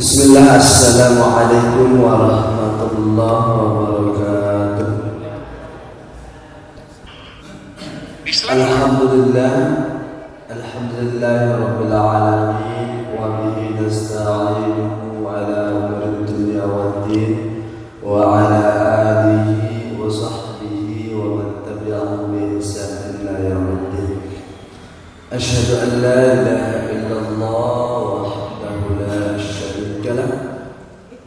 Bismillah, assalamualaikum warahmatullahi wabarakatuh. Alhamdulillah, alhamdulillahirabbil alamin, wa bihi nasta'inuhu ala umuri dunya waddin, wa ala alihi wa sahbihi wa man tabi'ahum bi ihsan ila yaumiddin. Asyhadu an la ilaha illallah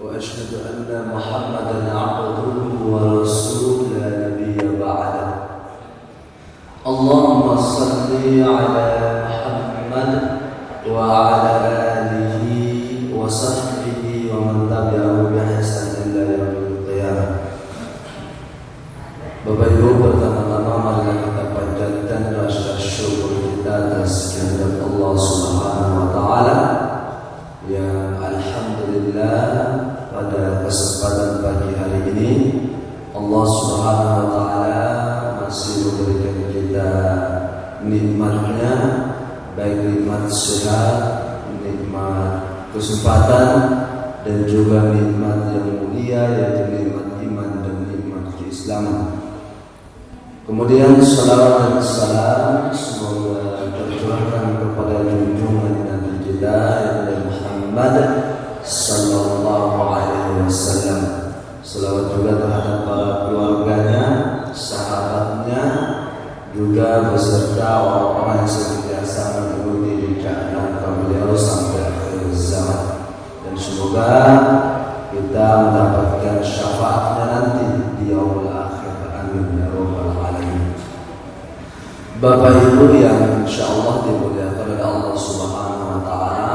وأشهد أن محمدا عبده ورسوله لا نبي بعده. اللهم صل على محمد وعلى آله وصحبه ومن تبعه بإحسان إلى يوم القيامة. Bapak Ibu, pertama-tama marilah kita panjatkan rasa syukur kita atas kehadirat Allah Subhanahu wa taala yang alhamdulillah pada kesempatan pagi hari ini Allah Subhanahu wa taala masih memberikan kita nikmatnya, baik nikmat sehat, nikmat kesempatan, dan juga nikmat yang mulia, yaitu nikmat iman dan nikmat keislaman. Kemudian salawat dan salam semoga tercurahkan kepada junjungan Nabi kita yang Muhammad sallallahu alaihi wasallam. Selawat juga terhadap para keluarganya, sahabatnya, juga beserta orang-orang yang senantiasa mengikuti jejak langkah beliau sampai akhir zaman. Dan semoga kita mendapatkan syafaatnya nanti di yaumul akhir. Amin ya rabbal alamin. Bapak Ibu yang insyaallah dimuliakan oleh Allah Subhanahu wa taala,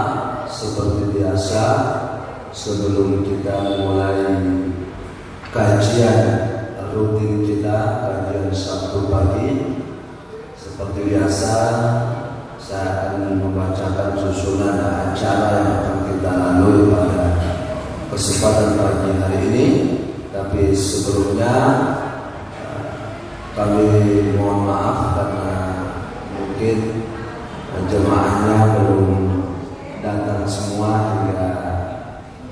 seperti biasa sebelum kita mulai kajian rutin kita, kajian Sabtu pagi, seperti biasa saya akan membacakan susunan acara yang akan kita lalui pada kesempatan pagi hari ini. Tapi sebelumnya kami mohon maaf karena mungkin jemaahnya belum datang semua, hingga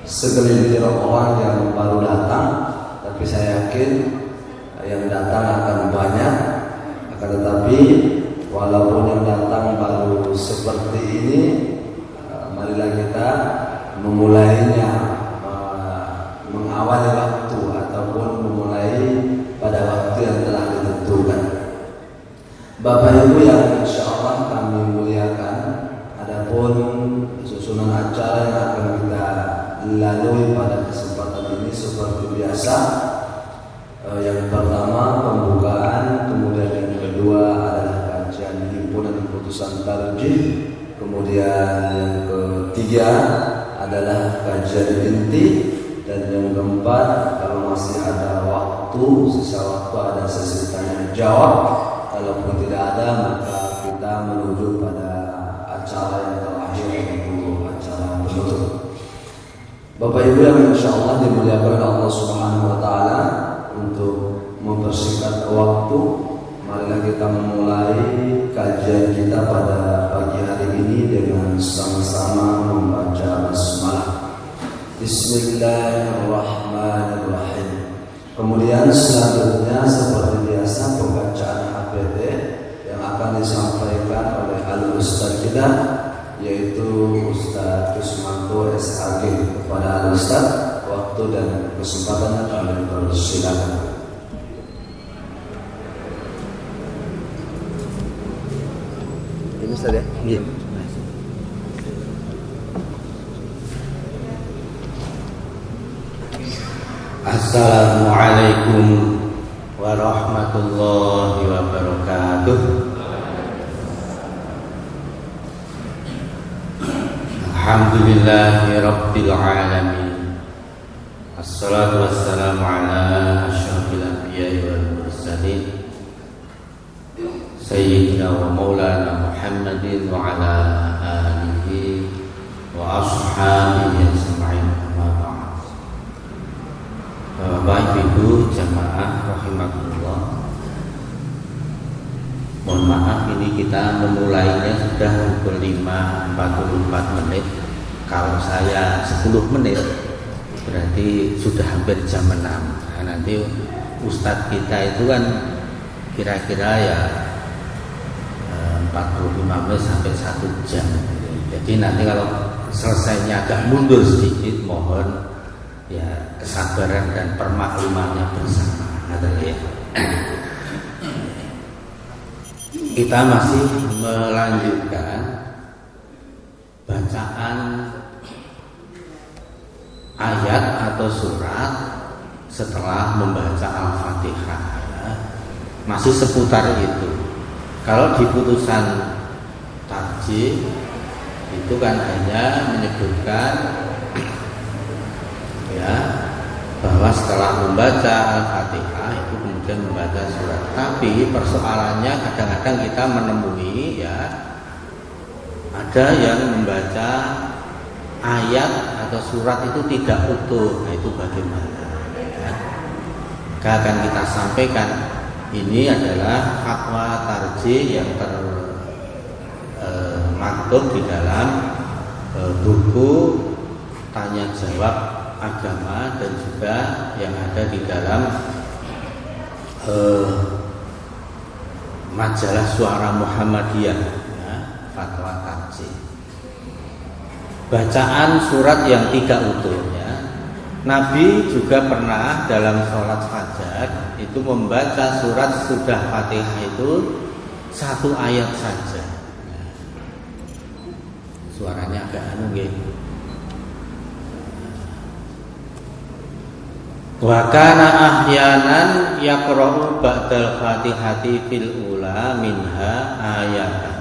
segelintir orang yang baru datang. Tapi saya yakin yang datang akan banyak. Akan tetapi walaupun yang datang baru seperti ini, marilah kita memulainya, mengawali waktu ataupun memulai pada waktu yang telah ditentukan. Bapak Ibu yang insyaallah kami muliakan, adapun susunan acara yang akan kita lalui pada kesempatan ini seperti biasa, yang pertama pembukaan, kemudian yang kedua adalah kajian himpunan putusan tarjih, kemudian yang ketiga adalah kajian inti, dan yang keempat kalau masih ada waktu, sisa waktu, ada sesi tanya jawab. Kalaupun tidak ada, maka kita menuju pada acara yang terakhir, yaitu acara penutup. Bapak Ibu yang insyaallah dimuliakan oleh Allah Subhanahu wa taala, untuk mempersingkat waktu, marilah kita memulai kajian kita pada pagi hari ini dengan sama-sama membaca basmalah. Bismillahirrahmanirrahim. Kemudian selanjutnya seperti biasa pembacaan HPT yang akan disampaikan oleh Al-Ustaz kita, yaitu Ustaz Kusmanto SAG. Kepada Al-Ustaz, waktu dan kesempatannya kami persilakan. Ini Ustaz ya? Iya. Assalamualaikum warahmatullahi wabarakatuh. Alhamdulillahi rabbil alamin. Assalatu wassalamu ala asyrafil anbiya'i wal mursalin, sayyidina wa maulana Muhammadin wa ala alihi wa ashabihi ajma'in. Bapak Ibu jamaah rahimakumullah, mohon maaf ini kita memulainya sudah pukul 5.44. Kalau saya 10 menit berarti sudah hampir jam 6. Nah, nanti ustadz kita itu kan kira-kira ya 45 menit sampai 1 jam. Jadi nanti kalau selesainya agak mundur sedikit, mohon ya kesabaran dan permaklumannya bersama. Kita masih melanjutkan bacaan ayat atau surat setelah membaca Al-Fatihah, ya. Masih seputar itu. Kalau di putusan tarjih itu kan hanya menyebutkan ya bahwa setelah membaca Al-Fatihah itu kemudian membaca surat. Tapi persoalannya kadang-kadang kita menemui ya ada yang membaca ayat atau surat itu tidak utuh. Nah, itu bagaimana? Ya. Akan kita sampaikan ini adalah fatwa tarjih yang termaktub di dalam buku tanya jawab agama dan juga yang ada di dalam majalah Suara Muhammadiyah, ya, fatwa tarjih. Bacaan surat yang tidak utuh, ya. Nabi juga pernah dalam sholat fajar itu membaca surat sudah Fatihah itu 1 ayat saja. Suaranya agak gitu. Wa kana ahyanan yaqra'u ba'dal Fatihati fil ula minha ayatan.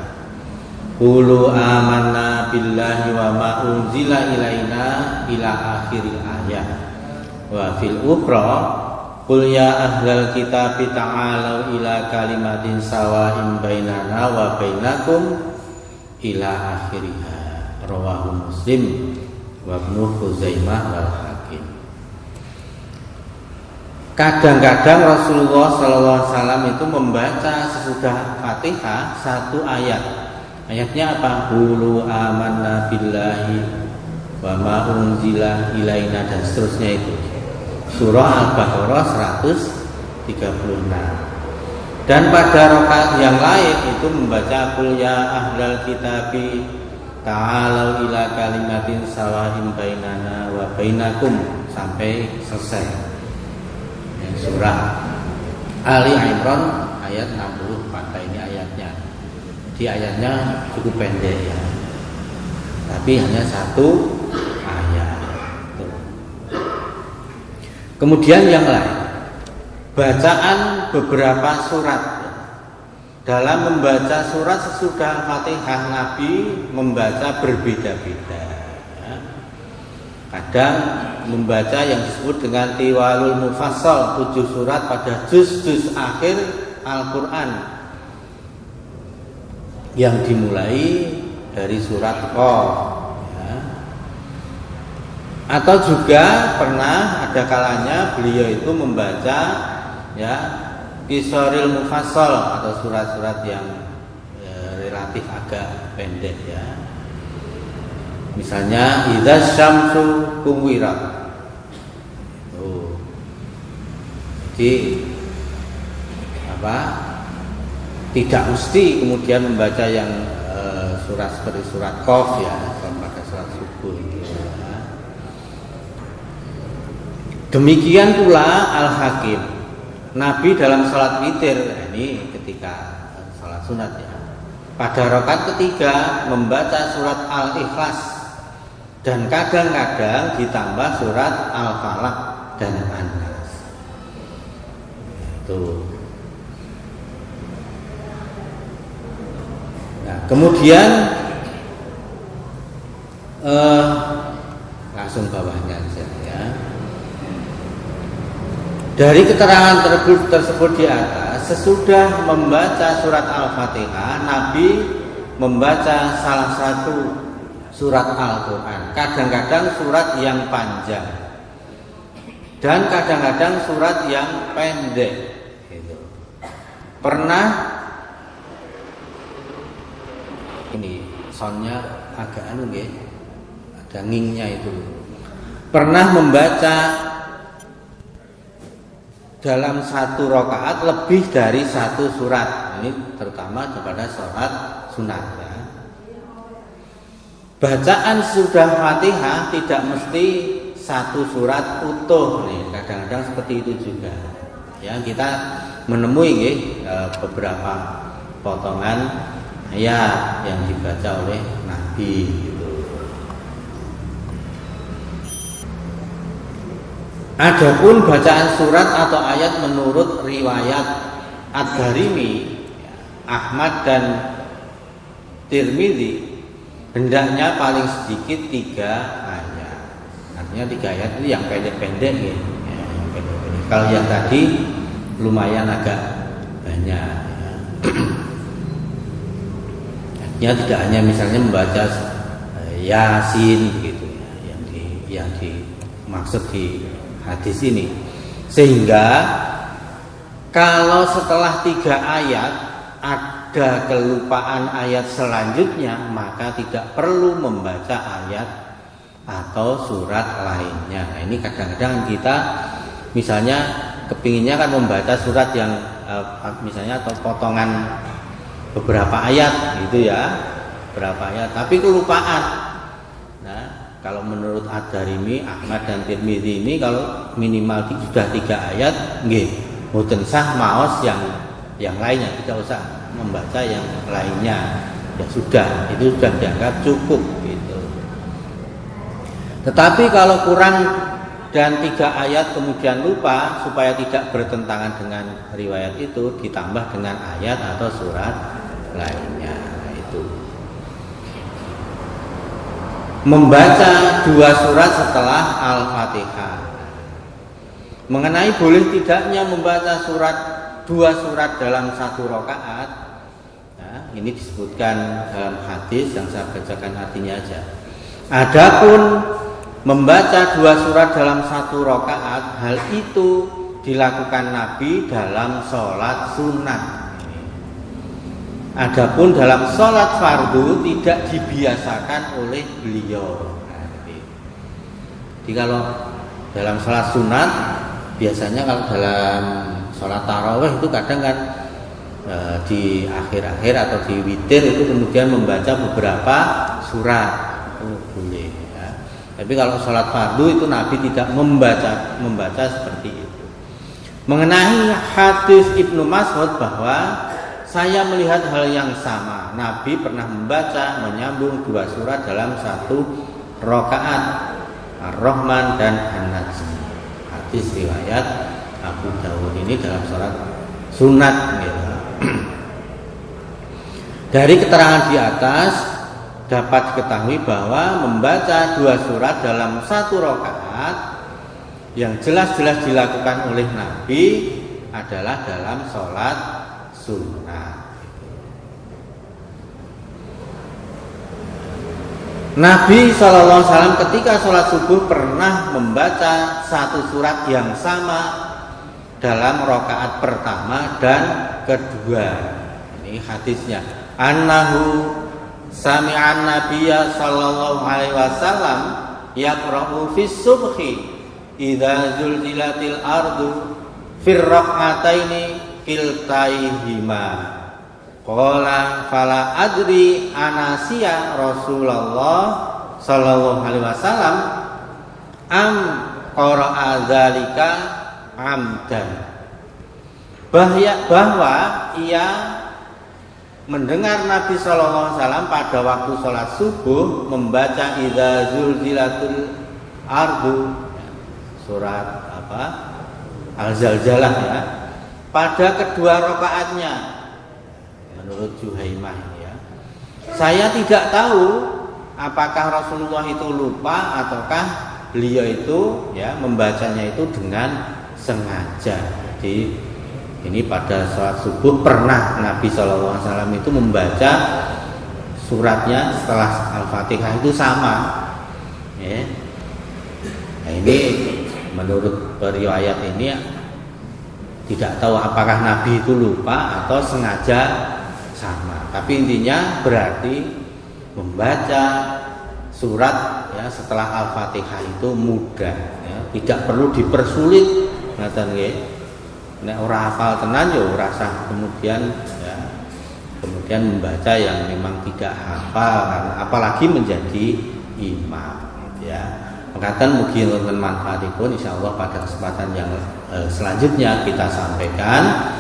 Qulu amanna billahi wa ma unzila ilaina ila akhiril ayat. Wa fil ukhra qul ya ahlal kitabi ta'alu ila kalimatin sawa'in bainana wa bainakum ila akhiriha. Rawahu Muslim wa Ibnu Khuzaimah wal Hakim. Kadang-kadang Rasulullah SAW itu membaca sesudah Fatihah 1 ayat. Ayatnya apa? Qulu amanna billahi wa ma unzila ilaina dan seterusnya itu. Surah Al-Baqarah 136. Dan pada rakaat yang lain itu membaca qul ya ahlal kitabi ta'alau ila kalimatin sawa'in bainana wa bainakum sampai selesai. Surah Ali Imran ayat 64 ini ayatnya. Di ayatnya cukup pendek ya, tapi hanya 1 ayat. Kemudian yang lain, bacaan beberapa surat. Dalam membaca surat sesudah Fatihah, Nabi membaca berbeda-beda. Kadang membaca yang disebut dengan tiwalul mufassal, 7 surat pada juz-juz akhir Al-Quran yang dimulai dari surat Qaf, ya. Atau juga pernah ada kalanya beliau itu membaca ya Qisaril mufassal atau surat-surat yang relatif agak pendek, ya. Misalnya idza syamsu kuwirat. Jadi apa? Tidak mesti kemudian membaca yang surat seperti surat Qaf, ya, pada surat subuh itu, ya. Demikian pula Al-Hakim. Nabi dalam salat witir, ini ketika salat sunat, ya. Pada rakaat ketiga membaca surat Al-Ikhlas dan kadang-kadang ditambah surat Al-Falaq dan An-Nas. Itu. Nah, kemudian langsung bawahnya saja, ya. Dari keterangan tersebut di atas, sesudah membaca surat Al-Fatihah, Nabi membaca salah satu surat Al-Quran. Kadang-kadang surat yang panjang dan kadang-kadang surat yang pendek. Gitu. Pernah ini soundnya agak ada ngingnya itu. Pernah membaca dalam satu rakaat lebih dari satu surat. Ini terutama kepada sholat sunat ya. Bacaan sudah Fatihah tidak mesti satu surat utuh nih, kadang-kadang seperti itu juga. Ya, kita menemui beberapa potongan ayat yang dibaca oleh Nabi gitu. Adapun bacaan surat atau ayat menurut riwayat Ad-Darimi, Ahmad dan Tirmidzi hendaknya paling sedikit 3 ayat. Artinya 3 ayat itu yang pendek-pendek ya. Yang pendek-pendek. Kalau yang tadi lumayan agak banyak ya. Artinya tidak hanya misalnya membaca Yasin begitu ya, yang dimaksud di hadis ini. Sehingga kalau setelah 3 ayat ada kelupaan ayat selanjutnya, maka tidak perlu membaca ayat atau surat lainnya. Nah, ini kadang-kadang kita misalnya kepinginnya kan membaca surat yang misalnya atau potongan beberapa ayat gitu ya, berapa ayat, tapi kelupaan. Nah, kalau menurut Ad-Darimi, Ahmad dan Tirmidzi ini kalau minimal sudah 3 ayat, nggih, mboten sah maos yang lainnya, tidak usah membaca yang lainnya. Ya sudah, itu sudah dianggap cukup gitu. Tetapi kalau kurang dan 3 ayat kemudian lupa, supaya tidak bertentangan dengan riwayat itu, ditambah dengan ayat atau surat lainnya. Nah, itu membaca 2 surat setelah Al-Fatihah. Mengenai boleh tidaknya membaca 2 surat dalam satu rakaat, nah, ini disebutkan dalam hadis yang saya bacakan artinya aja. Adapun membaca 2 surat dalam satu rakaat, hal itu dilakukan Nabi dalam sholat sunat. Adapun dalam sholat fardu tidak dibiasakan oleh beliau. Jadi kalau dalam sholat sunat, biasanya kalau dalam sholat tarawih itu kadang kan di akhir-akhir atau di witir itu kemudian membaca beberapa surat, itu boleh ya. Tapi kalau sholat fardu itu Nabi tidak membaca seperti itu. Mengenai hadis Ibnu Mas'ud bahwa saya melihat hal yang sama, Nabi pernah menyambung 2 surat dalam satu rakaat, Ar-Rahman dan An-Najm. Hadis riwayat Abu Dawud ini dalam sholat sunat gitu. Dari keterangan di atas dapat diketahui bahwa membaca 2 surat dalam satu rakaat yang jelas-jelas dilakukan oleh Nabi adalah dalam sholat sunat. Nabi SAW ketika sholat subuh pernah membaca 1 surat yang sama dalam rakaat pertama dan kedua. Ini hadisnya. Annahu sami'an nabiyya sallallahu alaihi wasallam yaqra'u fis subhi idza zulzilatil ardu fir rak'ataini kiltaihima. Qala fala adri anasiya Rasulullah sallallahu alaihi wasallam am qara'a dzalika amdan. Bahwa ia mendengar Nabi sallallahu alaihi wasallam pada waktu sholat subuh membaca idza zulzilatul ardu, surat Al-Zalzalah ya, pada kedua rakaatnya. Menurut Juhaimah ya, saya tidak tahu apakah Rasulullah itu lupa ataukah beliau itu ya membacanya itu dengan sengaja. Jadi ini pada sholat subuh pernah Nabi SAW itu membaca suratnya setelah Al-Fatihah itu sama ya. Nah, ini menurut riwayat ini tidak tahu apakah Nabi itu lupa atau sengaja sama, tapi intinya berarti membaca surat ya setelah Al-Fatihah itu mudah ya, tidak perlu dipersulit ngaten nggih. Nek ora hafal tenan yo rasa kemudian membaca yang memang tidak hafal karena apalagi menjadi imam ya. Mengatakan mungkin wonten manfaatipun insyaallah pada kesempatan yang selanjutnya kita sampaikan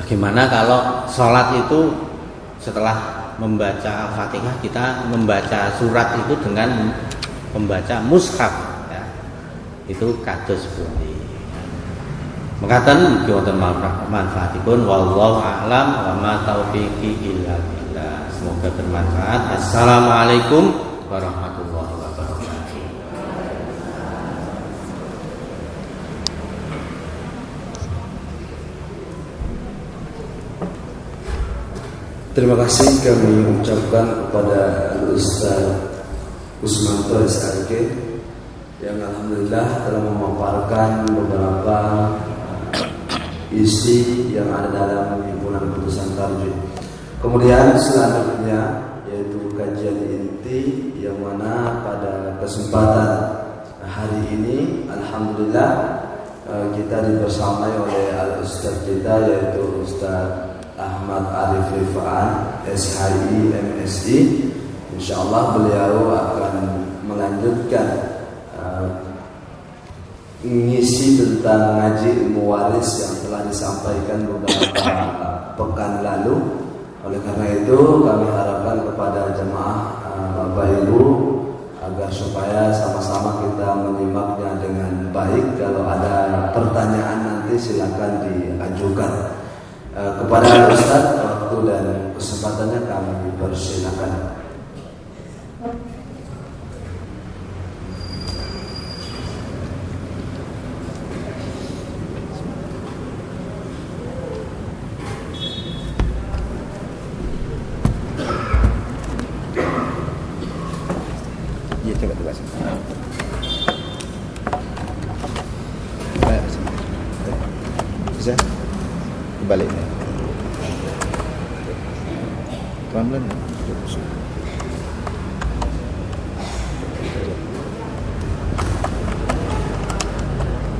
bagaimana kalau sholat itu setelah membaca Al-Fatihah kita membaca surat itu dengan membaca mushaf ya. Itu kados pundi. Mengatakan wonten manfaatipun wallahu a'lam wa ma taufiqi illa billah. Semoga bermanfaat. Assalamualaikum warahmatullahi wabarakatuh. Terima kasih kami ucapkan kepada Ustaz Usmanto SRG yang alhamdulillah telah memaparkan beberapa isi yang ada dalam himpunan putusan tarjih. Kemudian selanjutnya yaitu kajian inti yang mana pada kesempatan hari ini alhamdulillah kita dibersamai oleh al-ustaz kita yaitu Ustaz Ahmad Arif Rifaan SHI MSI. Insyaallah beliau akan melanjutkan mengisi tentang ngaji ilmu waris yang telah disampaikan beberapa pekan lalu. Oleh karena itu kami harapkan kepada jemaah Bapak Ibu agar supaya sama-sama kita menyimaknya dengan baik. Kalau ada pertanyaan nanti silakan diajukan kepada Ustaz. Waktu dan kesempatannya kami persilakan. Bisa balik nih. Pelan-pelan.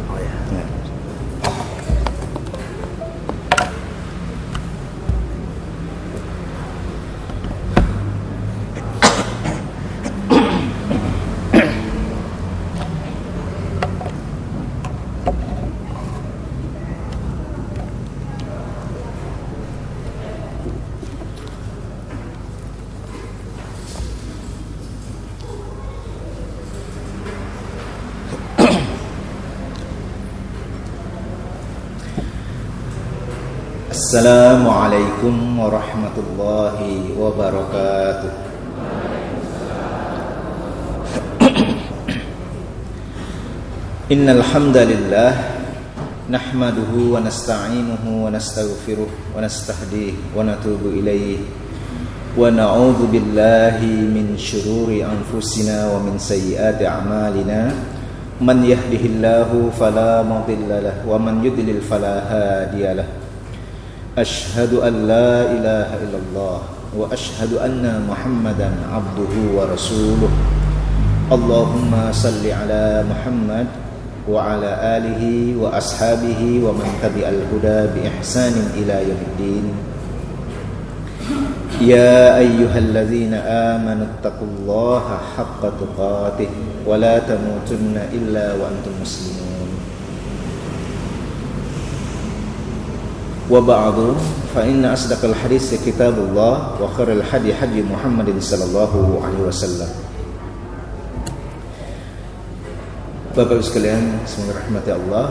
Oh ya. Assalamualaikum warahmatullahi wabarakatuh. Innal hamdalillah nahmaduhu wa nasta'inuhu wa nastaghfiruh wa nastahdihi wa natubu ilayhi wa na'udzu billahi min shururi anfusina wa min sayyiati a'malina man yahdihillahu fala mudilla lahu wa man yudlil fala hadiya lahu. Ashhadu an la ilaha illallah wa ashhadu anna Muhammadan abduhu wa rasuluh. Allahumma salli ala Muhammad wa ala alihi wa ashabihi wa man tabi'al huda bi ihsanin ila yaumiddin. Ya ayyuhalladzina amanu taqullaha haqqa tuqatih wa la tamutunna illa wa antum muslimun. Wa ba'du fa inna asdaqal hadits kitabullah wa khairal hadi hadi Muhammadin sallallahu alaihi wasallam. Bapak Ibu sekalian, semoga rahmati Allah.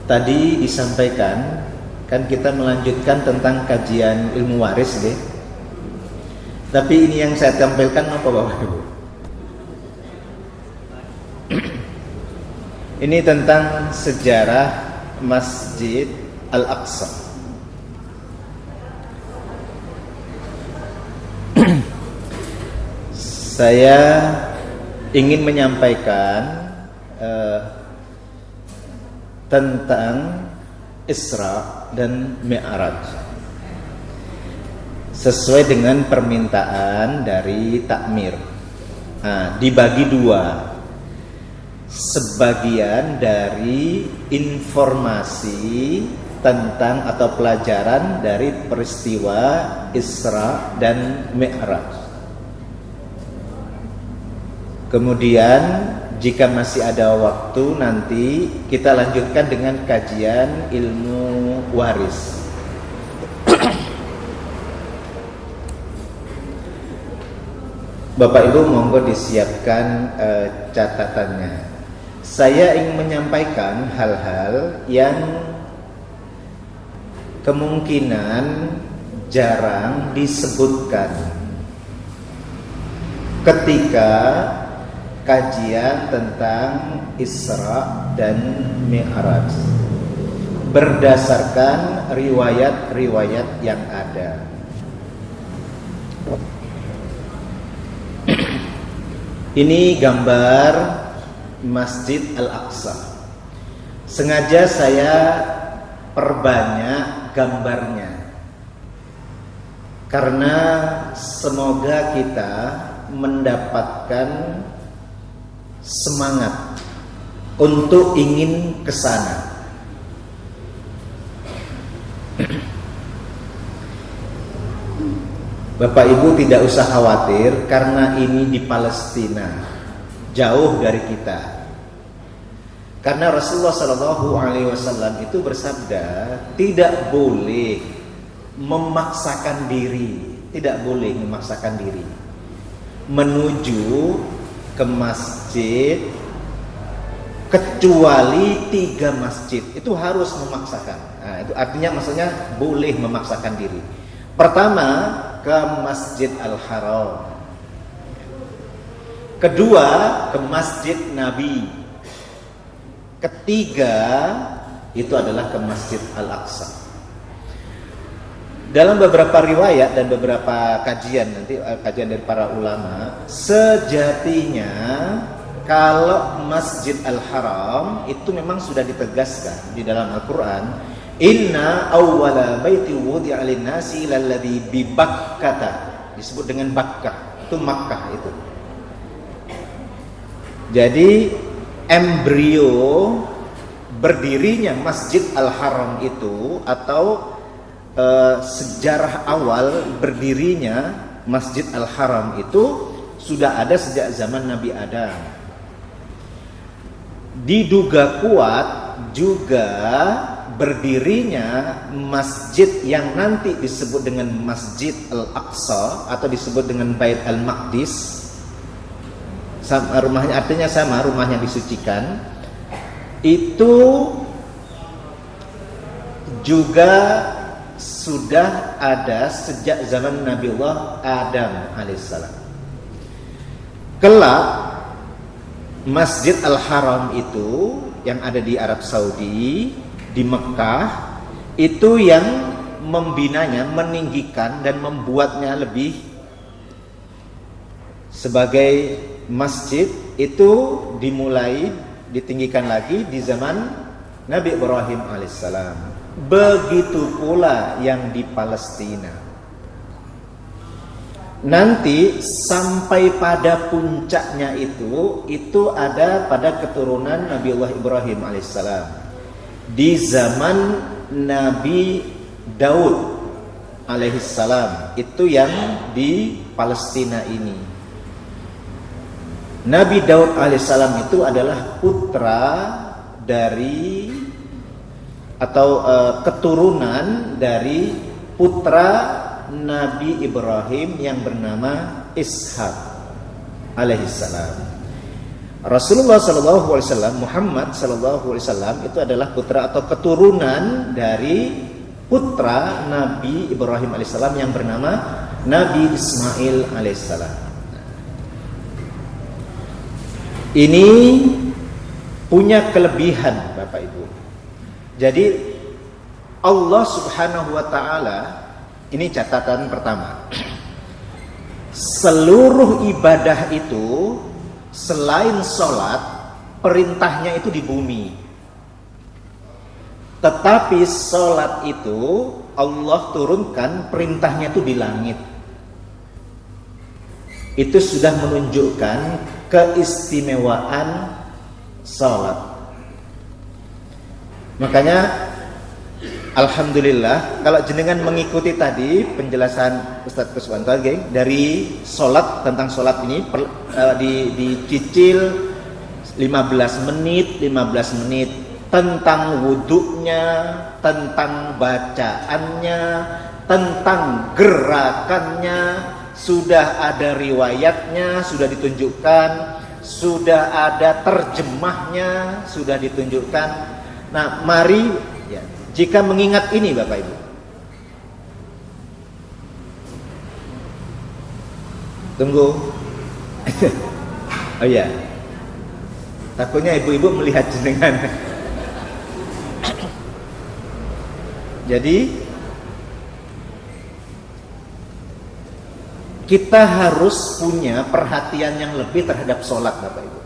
Tadi disampaikan kan kita melanjutkan tentang kajian ilmu waris deh. Tapi ini yang saya tampilkan apa Bapak Ibu? Ini tentang sejarah Masjid Al-Aqsa. Saya ingin menyampaikan tentang Isra dan Mi'raj sesuai dengan permintaan dari takmir dibagi dua. Sebagian dari informasi tentang atau pelajaran dari peristiwa Isra dan Mi'raj. Kemudian jika masih ada waktu nanti kita lanjutkan dengan kajian ilmu waris. Bapak Ibu monggo disiapkan catatannya. Saya ingin menyampaikan hal-hal yang kemungkinan jarang disebutkan ketika kajian tentang Isra dan Mi'raj berdasarkan riwayat-riwayat yang ada. Ini gambar Masjid Al-Aqsa. Sengaja saya perbanyak gambarnya karena semoga kita mendapatkan semangat untuk ingin ke sana. Bapak Ibu tidak usah khawatir karena ini di Palestina, jauh dari kita. Karena Rasulullah SAW itu bersabda, tidak boleh memaksakan diri, menuju ke masjid kecuali 3 masjid. Itu harus memaksakan. Nah, itu artinya maksudnya boleh memaksakan diri. Pertama, ke Masjid Al-Haram. Kedua, ke Masjid Nabi. Ketiga, itu adalah ke Masjid Al-Aqsa. Dalam beberapa riwayat dan beberapa kajian, nanti kajian dari para ulama, sejatinya kalau Masjid Al-Haram itu memang sudah ditegaskan di dalam Al-Quran, inna awwala baiti wudi'a lin-nasi lalladzi bi Bakkah, disebut dengan Bakkah, itu Makkah itu. Jadi embrio berdirinya Masjid Al-Haram itu atau sejarah awal berdirinya Masjid Al-Haram itu sudah ada sejak zaman Nabi Adam. Diduga kuat juga berdirinya masjid yang nanti disebut dengan Masjid Al-Aqsa atau disebut dengan Bait Al-Maqdis. Rumahnya artinya sama, rumahnya disucikan. Itu juga sudah ada sejak zaman Nabiullah Adam alaihissalam. Kelak Masjid Al-Haram itu yang ada di Arab Saudi, di Mekah, itu yang membinanya, meninggikan dan membuatnya lebih sebagai masjid itu dimulai ditinggikan lagi di zaman Nabi Ibrahim alaihissalam. Begitu pula yang di Palestina. Nanti sampai pada puncaknya itu ada pada keturunan Nabiullah Ibrahim alaihissalam di zaman Nabi Daud alaihissalam, itu yang di Palestina ini. Nabi Daud alaihissalam itu adalah putra dari atau keturunan dari putra Nabi Ibrahim yang bernama Ishak alaihissalam. Rasulullah SAW, Muhammad SAW itu adalah putra atau keturunan dari putra Nabi Ibrahim alaihissalam yang bernama Nabi Ismail alaihissalam. Ini punya kelebihan Bapak Ibu. Jadi Allah Subhanahu wa ta'ala, ini catatan pertama, seluruh ibadah itu selain sholat, perintahnya itu di bumi. Tetapi sholat itu Allah turunkan perintahnya itu di langit. itu sudah menunjukkan keistimewaan salat. Makanya alhamdulillah kalau jenengan mengikuti tadi penjelasan Ustadz Kuswanto dari salat, tentang salat ini dicicil 15 menit tentang wudhunya, tentang bacaannya, tentang gerakannya, sudah ada riwayatnya, sudah ditunjukkan, sudah ada terjemahnya, sudah ditunjukkan. Nah, mari ya, jika mengingat ini Bapak Ibu, tunggu. Oh iya, takutnya ibu-ibu melihat jenengan. Jadi kita harus punya perhatian yang lebih terhadap sholat Bapak Ibu.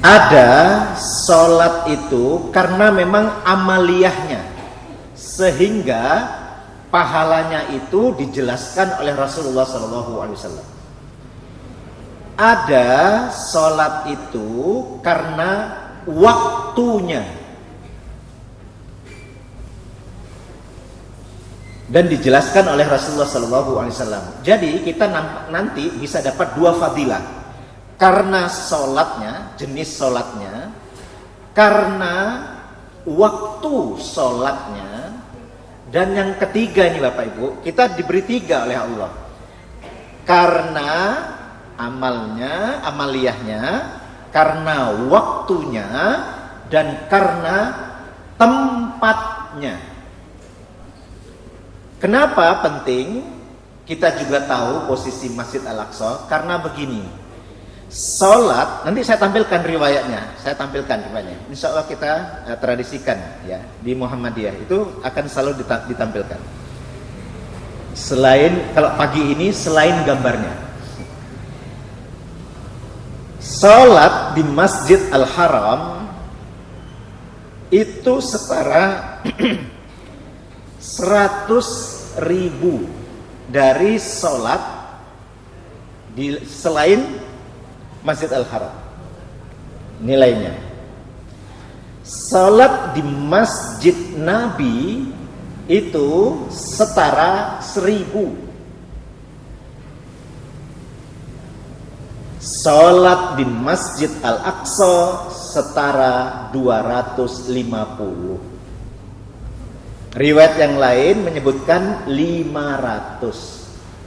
Ada sholat itu karena memang amaliyahnya, sehingga pahalanya itu dijelaskan oleh Rasulullah SAW. Ada sholat itu karena waktunya, dan dijelaskan oleh Rasulullah SAW. Jadi kita nanti bisa dapat dua fadilah, karena sholatnya, jenis sholatnya, karena waktu sholatnya, dan yang ketiga ini Bapak Ibu, kita diberi 3 oleh Allah, karena amalnya, amaliyahnya, karena waktunya, dan karena tempatnya. Kenapa penting? Kita juga tahu posisi Masjid Al-Aqsa karena begini. Salat, nanti saya tampilkan riwayatnya, Insya Allah kita tradisikan ya di Muhammadiyah, itu akan selalu ditampilkan. Selain kalau pagi ini, selain gambarnya, salat di Masjid Al-Haram itu setara 100.000 dari salat di selain Masjid Al-Haram. Nilainya, salat di Masjid Nabi itu setara 1000. Salat di Masjid Al-Aqsa setara 250. Riwayat yang lain menyebutkan 500.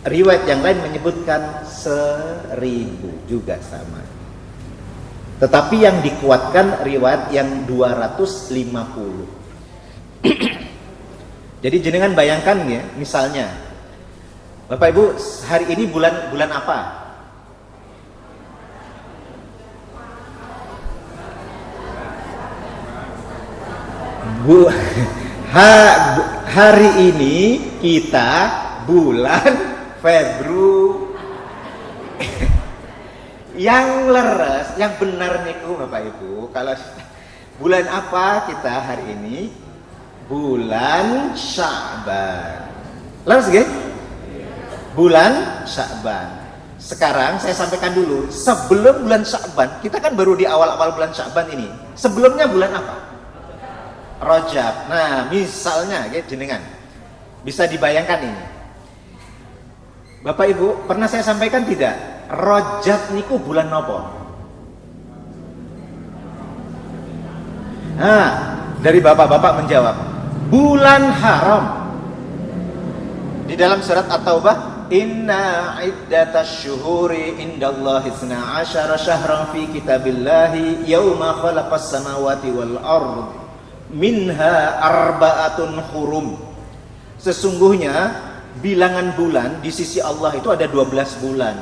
Riwayat yang lain menyebutkan 1000 juga sama. Tetapi yang dikuatkan riwayat yang 250. Jadi jenengan bayangkan ya, misalnya Bapak Ibu, hari ini bulan apa? Hari ini kita bulan Februari. Yang leres, yang benar niku Bapak Ibu, kalau bulan apa kita hari ini? Bulan Sya'ban. Leres nggih? Bulan Sya'ban. Sekarang saya sampaikan dulu, sebelum bulan Sya'ban, kita kan baru di awal-awal bulan Sya'ban ini. Sebelumnya bulan apa? Rajab. Nah, misalnya jenengan bisa dibayangkan ini. Bapak Ibu, pernah saya sampaikan tidak? Rajab niku bulan nopo? Nah, dari bapak-bapak menjawab, bulan haram. Di dalam surat At-Taubah, inna iddatash syuhuri indallahi 12 syahran fi kitabillahi yauma khalaqas samawati wal ard minha arba'atun hurum. Sesungguhnya bilangan bulan di sisi Allah itu ada 12 bulan.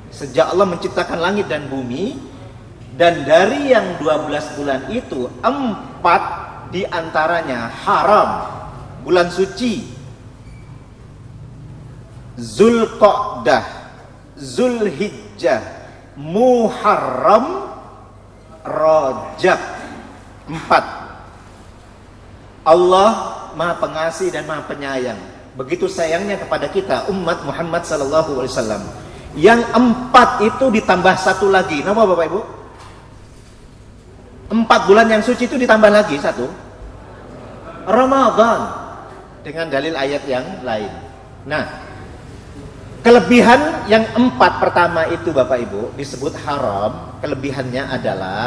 Sejak Allah menciptakan langit dan bumi, dan dari yang 12 bulan itu 4 diantaranya haram, bulan suci, Zulqa'dah, Zulhijjah, Muharram, Rajab. 4. Allah Maha Pengasih dan Maha Penyayang. begitu sayangnya kepada kita umat Muhammad sallallahu alaihi wasallam. Yang 4 itu ditambah 1 lagi. Nama Bapak Ibu? 4 bulan yang suci itu ditambah lagi 1. Ramadan. Dengan dalil ayat yang lain. Nah, kelebihan yang 4 pertama itu Bapak Ibu disebut haram. Kelebihannya adalah,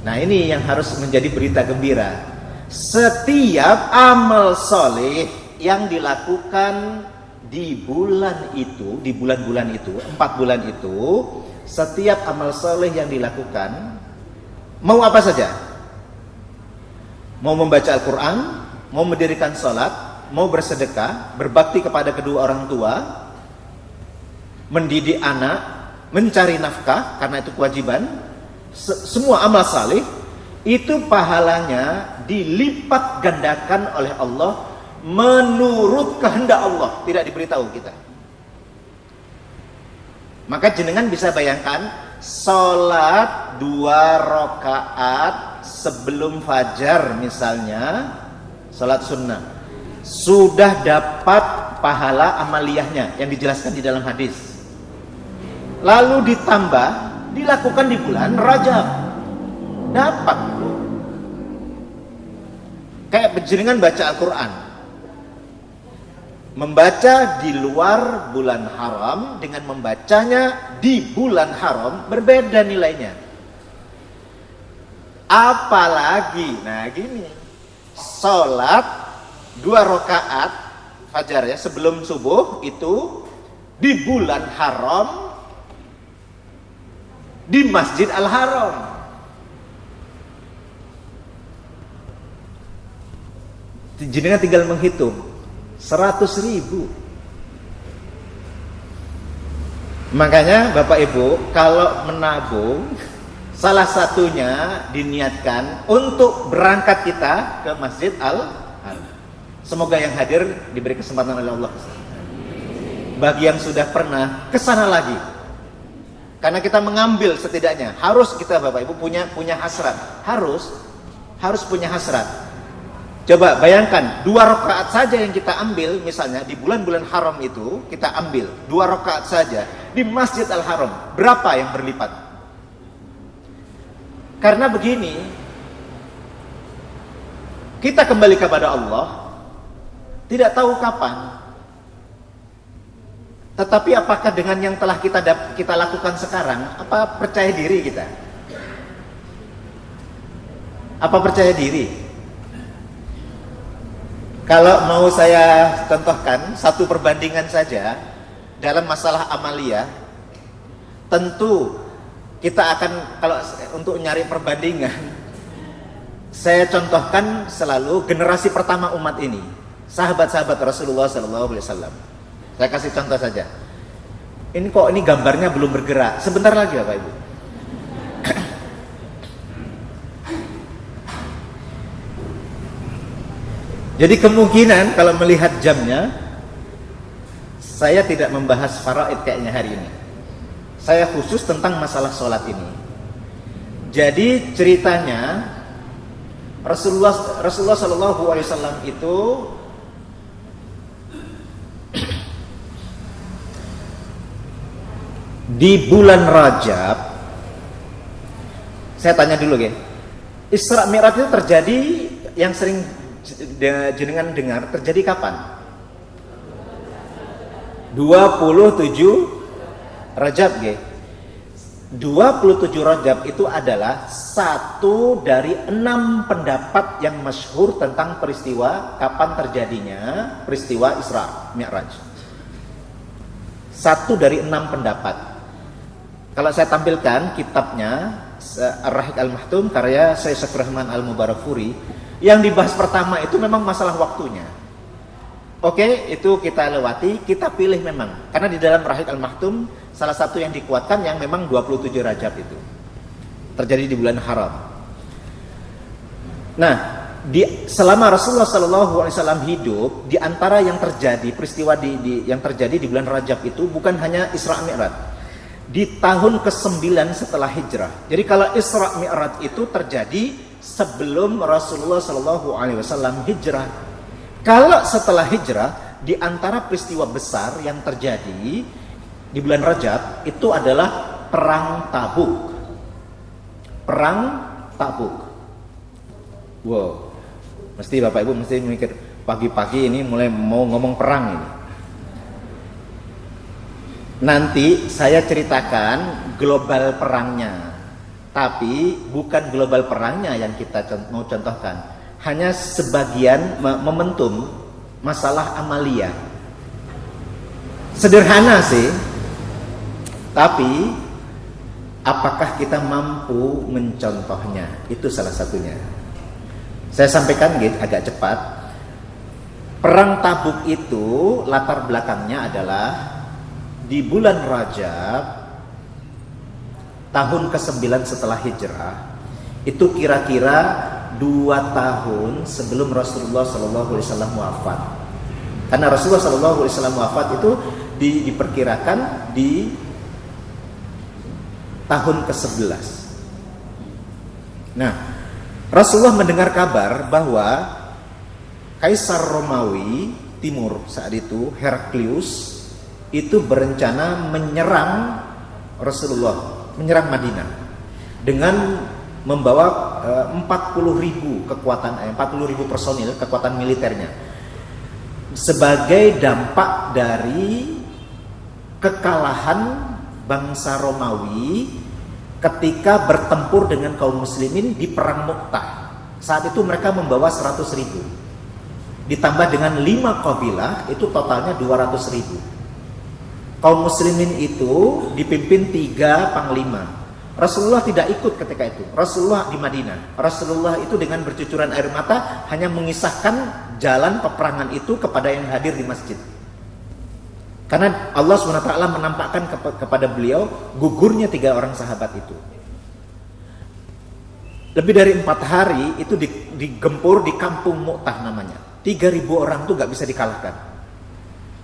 nah ini yang harus menjadi berita gembira. Setiap amal soleh yang dilakukan di bulan itu, di bulan-bulan itu, 4 bulan itu, setiap amal soleh yang dilakukan, mau apa saja, mau membaca Al-Quran, mau mendirikan sholat, mau bersedekah, berbakti kepada kedua orang tua, mendidik anak, mencari nafkah, karena itu kewajiban, semua amal saleh itu pahalanya dilipat gandakan oleh Allah menurut kehendak Allah, tidak diberitahu kita. Maka jenengan bisa bayangkan sholat 2 rakaat sebelum fajar misalnya, sholat sunnah, sudah dapat pahala amaliyahnya yang dijelaskan di dalam hadis. Lalu ditambah dilakukan di bulan Rajab, dapat. Kayak jenengan baca Al-Quran, membaca di luar bulan haram dengan membacanya di bulan haram berbeda nilainya. Apalagi, nah gini, sholat 2 rakaat fajar ya sebelum subuh itu di bulan haram di Masjid Al-Haram. Jenengan tinggal menghitung 100.000. Makanya Bapak Ibu kalau menabung, salah satunya diniatkan untuk berangkat kita ke Masjid Al-Haram. Semoga yang hadir diberi kesempatan oleh Allah. Bagi yang sudah pernah ke sana lagi, karena kita mengambil setidaknya harus kita Bapak Ibu punya hasrat, harus punya hasrat. Coba bayangkan 2 rakaat saja yang kita ambil, misalnya di bulan-bulan haram itu kita ambil 2 rakaat saja di Masjid Al-Haram, berapa yang berlipat? Karena begini, kita kembali kepada Allah tidak tahu kapan. Tetapi apakah dengan yang telah kita lakukan sekarang, apa percaya diri kita? Apa percaya diri? Kalau mau saya contohkan satu perbandingan saja dalam masalah amaliyah, tentu kita akan, kalau untuk nyari perbandingan, saya contohkan selalu generasi pertama umat ini, sahabat-sahabat Rasulullah SAW. Saya kasih contoh saja. Ini gambarnya belum bergerak. Sebentar lagi Bapak Ibu. Jadi kemungkinan kalau melihat jamnya, saya tidak membahas faraid kayaknya hari ini. Saya khusus tentang masalah sholat ini. Jadi ceritanya Rasulullah SAW itu di bulan Rajab. Saya tanya dulu ya, Isra Mi'raj itu terjadi yang sering jenengan dengar terjadi kapan? 27 Rajab ya. 27 Rajab itu adalah satu dari 6 pendapat yang masyhur tentang peristiwa kapan terjadinya peristiwa Isra Mi'raj. Satu dari 6 pendapat. Kalau saya tampilkan kitabnya Ar-Rahiq Al-Mahtum karya Syekh Rahman Al-Mubarakfuri, yang dibahas pertama itu memang masalah waktunya. Oke, itu kita lewati, kita pilih memang. Karena di dalam Rahiq Al-Mahtum salah satu yang dikuatkan yang memang 27 Rajab itu terjadi di bulan haram. Nah, selama Rasulullah SAW hidup, di antara yang terjadi peristiwa yang terjadi di bulan Rajab itu bukan hanya Isra Mi'raj. Di tahun ke-9 setelah hijrah. Jadi kalau Isra Mi'raj itu terjadi sebelum Rasulullah SAW hijrah. Kalau setelah hijrah, di antara peristiwa besar yang terjadi di bulan Rajab itu adalah Perang Tabuk. Perang Tabuk. Wow. Mesti Bapak Ibu mesti mikir, pagi-pagi ini mulai mau ngomong perang ini. Nanti saya ceritakan global perangnya, tapi bukan global perangnya yang kita mau contohkan, hanya sebagian momentum masalah amalia. Sederhana sih, tapi apakah kita mampu mencontohnya? Itu salah satunya. Saya sampaikan agak cepat. Perang Tabuk itu latar belakangnya adalah di bulan Rajab tahun ke-9 setelah hijrah, itu kira-kira 2 tahun sebelum Rasulullah SAW wafat. Karena Rasulullah SAW wafat itu diperkirakan di tahun ke-11. Nah, Rasulullah mendengar kabar bahwa Kaisar Romawi Timur saat itu, Heraklius, itu berencana menyerang Rasulullah, menyerang Madinah dengan membawa 40.000 personil, kekuatan militernya, sebagai dampak dari kekalahan bangsa Romawi ketika bertempur dengan kaum muslimin di perang Mu'tah. Saat itu mereka membawa 100.000, ditambah dengan 5 kabilah, itu totalnya 200.000. Kaum muslimin itu dipimpin 3 panglima. Rasulullah tidak ikut ketika itu. Rasulullah di Madinah. Rasulullah itu dengan bercucuran air mata hanya mengisahkan jalan peperangan itu kepada yang hadir di masjid. Karena Allah SWT menampakkan kepada beliau gugurnya 3 orang sahabat itu. Lebih dari 4 hari itu digempur di kampung Mu'tah namanya. 3.000 orang itu gak bisa dikalahkan.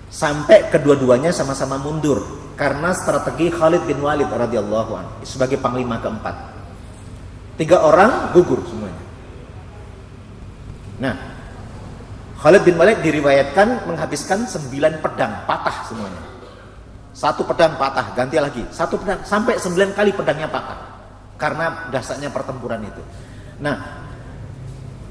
Sampai kedua-duanya sama-sama mundur karena strategi Khalid bin Walid radhiyallahu anhu sebagai panglima keempat. 3 orang gugur semuanya. Nah, Khalid bin Walid diriwayatkan menghabiskan 9 pedang patah semuanya. 1 pedang patah, ganti lagi. 1 pedang sampai 9 kali pedangnya patah karena dahsyatnya pertempuran itu. Nah,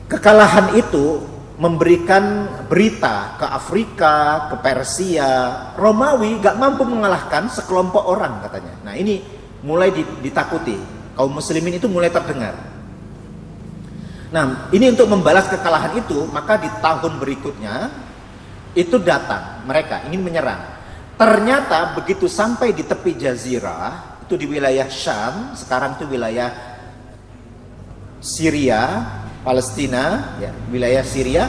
kekalahan itu memberikan berita ke Afrika, ke Persia. Romawi gak mampu mengalahkan sekelompok orang katanya. Nah, ini mulai ditakuti. Kaum muslimin itu mulai terdengar. Nah, ini untuk membalas kekalahan itu, maka di tahun berikutnya itu datang mereka ingin menyerang. Ternyata begitu sampai di tepi jazirah, itu di wilayah Syam, sekarang itu wilayah Syria, Palestina, ya, wilayah Syria,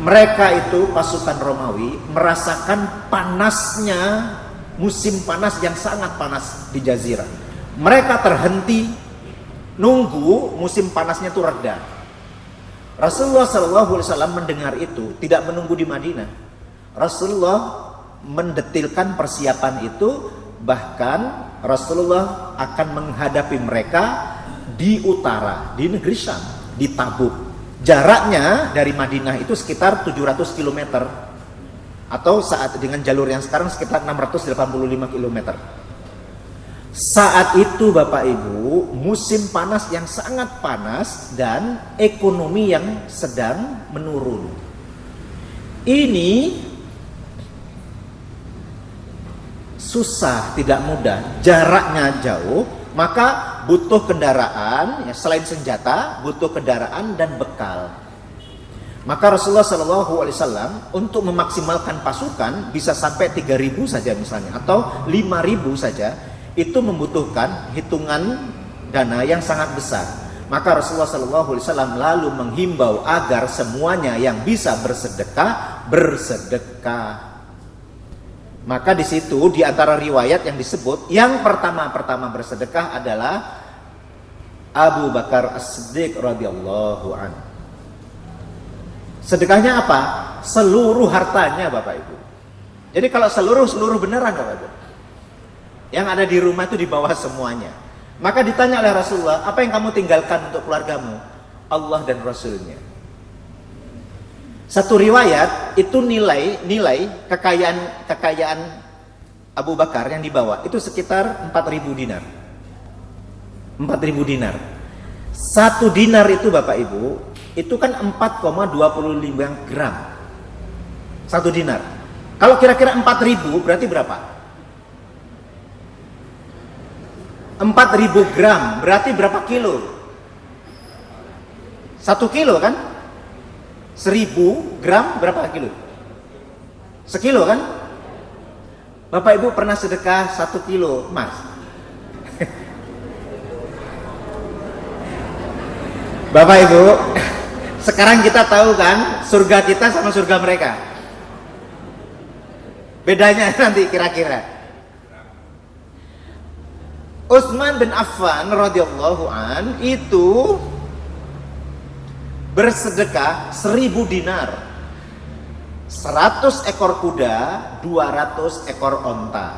mereka itu pasukan Romawi merasakan panasnya musim panas yang sangat panas di jazirah. Mereka terhenti nunggu musim panasnya itu reda. Rasulullah SAW mendengar itu, tidak menunggu di Madinah. Rasulullah mendetilkan persiapan itu, bahkan Rasulullah akan menghadapi mereka di utara, di negeri Syam, di Tabuk. Jaraknya dari Madinah itu sekitar 700 km, atau saat dengan jalur yang sekarang sekitar 685 km. Saat itu Bapak Ibu, musim panas yang sangat panas dan ekonomi yang sedang menurun. Ini susah, tidak mudah, jaraknya jauh, maka butuh kendaraan, ya, selain senjata, butuh kendaraan dan bekal. Maka Rasulullah SAW untuk memaksimalkan pasukan bisa sampai 3.000 saja misalnya, atau 5.000 saja, itu membutuhkan hitungan dana yang sangat besar. Maka Rasulullah SAW lalu menghimbau agar semuanya yang bisa bersedekah, bersedekah. Maka di situ di antara riwayat yang disebut, yang pertama bersedekah adalah Abu Bakar As-Siddiq radhiyallahu anhu. Sedekahnya apa? Seluruh hartanya Bapak Ibu. Jadi kalau seluruh beneran Bapak Ibu. Yang ada di rumah itu dibawa semuanya. Maka ditanya oleh Rasulullah, apa yang kamu tinggalkan untuk keluargamu? Allah dan Rasulnya. Satu riwayat itu nilai kekayaan Abu Bakar yang dibawa itu sekitar 4.000 dinar. 4.000 dinar. Satu dinar itu Bapak Ibu, itu kan 4,25 gram. Satu dinar. Kalau kira-kira 4.000 berarti berapa? 4.000 gram berarti berapa kilo? 1 kilo kan? 1.000 gram berapa kilo? Sekilo kan? Bapak Ibu pernah sedekah 1 kilo emas? Bapak Ibu, sekarang kita tahu kan surga kita sama surga mereka. Bedanya nanti kira-kira. Utsman bin Affan radhiyallahu an itu bersedekah 1.000 dinar, 100 ekor kuda, 200 ekor onta.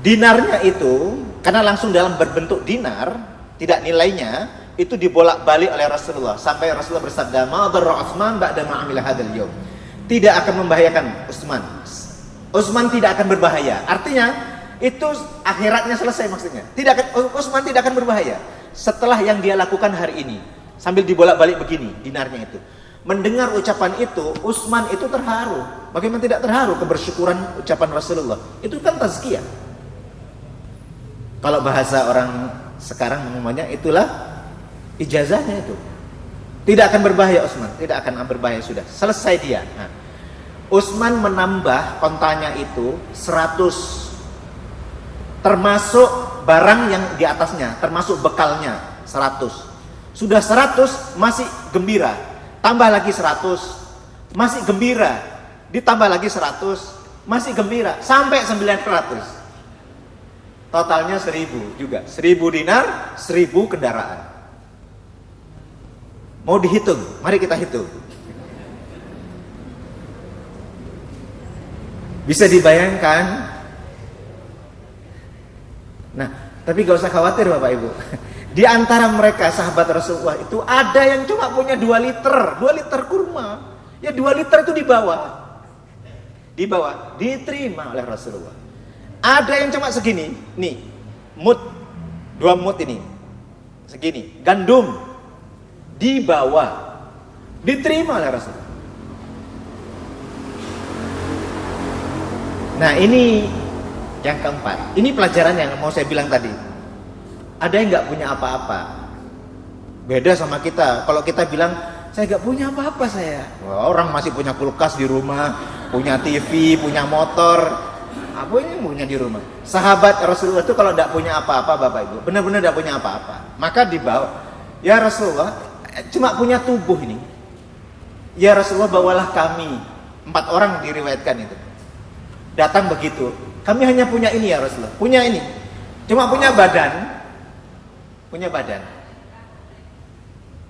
Dinarnya itu karena langsung dalam berbentuk dinar, tidak nilainya, itu dibolak-balik oleh Rasulullah sampai Rasulullah bersabda, "Ma darra Utsman ba'da ma amila hadzal yaum." Tidak akan membahayakan Utsman. Utsman tidak akan berbahaya. Artinya itu akhiratnya selesai maksudnya. Utsman tidak akan berbahaya setelah yang dia lakukan hari ini. Sambil dibolak-balik begini dinarnya itu. Mendengar ucapan itu, Utsman itu terharu. Bagaimana tidak terharu kebersyukuran ucapan Rasulullah? Itu kan tazkiyah. Kalau bahasa orang sekarang namanya itulah ijazahnya itu. Tidak akan berbahaya Utsman, tidak akan berbahaya sudah. Selesai dia. Nah, Utsman menambah kontanya itu 100. Termasuk barang yang di atasnya, termasuk bekalnya 100. Sudah 100 masih gembira, tambah lagi 100 masih gembira, ditambah lagi 100 masih gembira, sampai 900. Totalnya 1.000 juga, 1.000 dinar, 1.000 kendaraan. Mau dihitung? Mari kita hitung. Bisa dibayangkan. Nah, tapi gak usah khawatir Bapak Ibu. Di antara mereka sahabat Rasulullah itu ada yang cuma punya 2 liter kurma. Ya 2 liter itu dibawa, diterima oleh Rasulullah. Ada yang cuma segini, nih, 2 mut ini, segini, gandum, dibawa, diterima oleh Rasulullah. Nah ini yang keempat, ini pelajaran yang mau saya bilang tadi. Ada yang nggak punya apa-apa, beda sama kita. Kalau kita bilang saya nggak punya apa-apa saya, wah, orang masih punya kulkas di rumah, punya TV, punya motor, apa yang punya di rumah. Sahabat Rasulullah itu kalau nggak punya apa-apa Bapak Ibu, benar-benar nggak punya apa-apa, maka dibawa, ya Rasulullah, cuma punya tubuh ini, ya Rasulullah bawalah kami. 4 orang diriwayatkan itu, datang begitu, kami hanya punya ini ya Rasulullah, punya ini, cuma punya badan.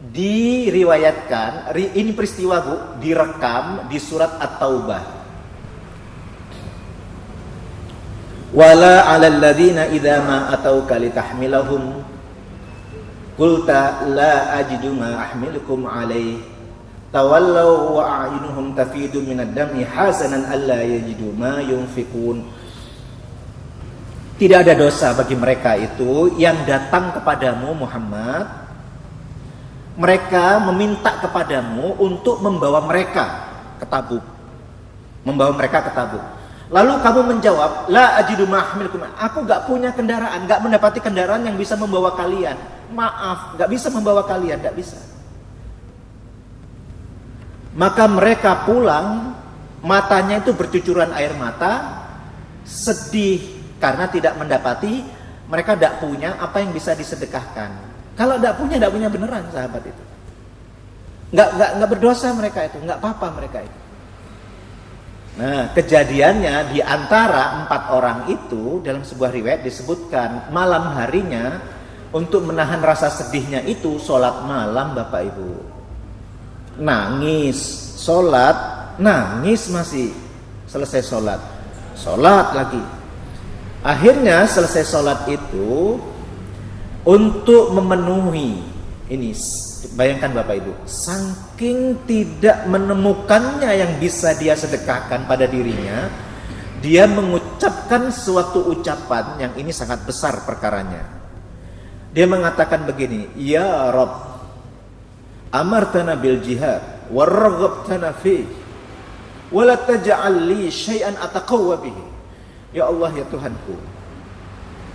Diriwayatkan, ini peristiwa Bu, direkam di surat At-Taubah. Wala 'alal ladzina idza ma atauka litahmilahum qulta la ajidu ma ahmilukum alaihi tawallaw wa a'yunuhum tafidu minad dam'i hasanan alla yajidu ma yunfikun. Tidak ada dosa bagi mereka itu yang datang kepadamu Muhammad. Mereka meminta kepadamu untuk membawa mereka ke Tabuk. Lalu kamu menjawab, la ajidu mahmilkum. Aku gak punya kendaraan, gak mendapati kendaraan yang bisa membawa kalian. Maaf, gak bisa membawa kalian, gak bisa. Maka mereka pulang, matanya itu bercucuran air mata, sedih. Karena tidak mendapati, mereka tidak punya apa yang bisa disedekahkan. Kalau tidak punya beneran sahabat itu. Nggak berdosa mereka itu, nggak apa-apa mereka itu. Nah, kejadiannya di antara 4 orang itu dalam sebuah riwayat disebutkan malam harinya untuk menahan rasa sedihnya itu sholat malam Bapak Ibu. Nangis, sholat, nangis masih, selesai sholat lagi. Akhirnya selesai sholat itu, untuk memenuhi Ini bayangkan Bapak Ibu, saking tidak menemukannya yang bisa dia sedekahkan pada dirinya, dia mengucapkan suatu ucapan yang ini sangat besar perkaranya. Dia mengatakan begini, ya Rabb, amartana bil jihad waraghabtana fi wa la taj'al li syai'an ataqawwa bihi. Ya Allah, ya Tuhanku,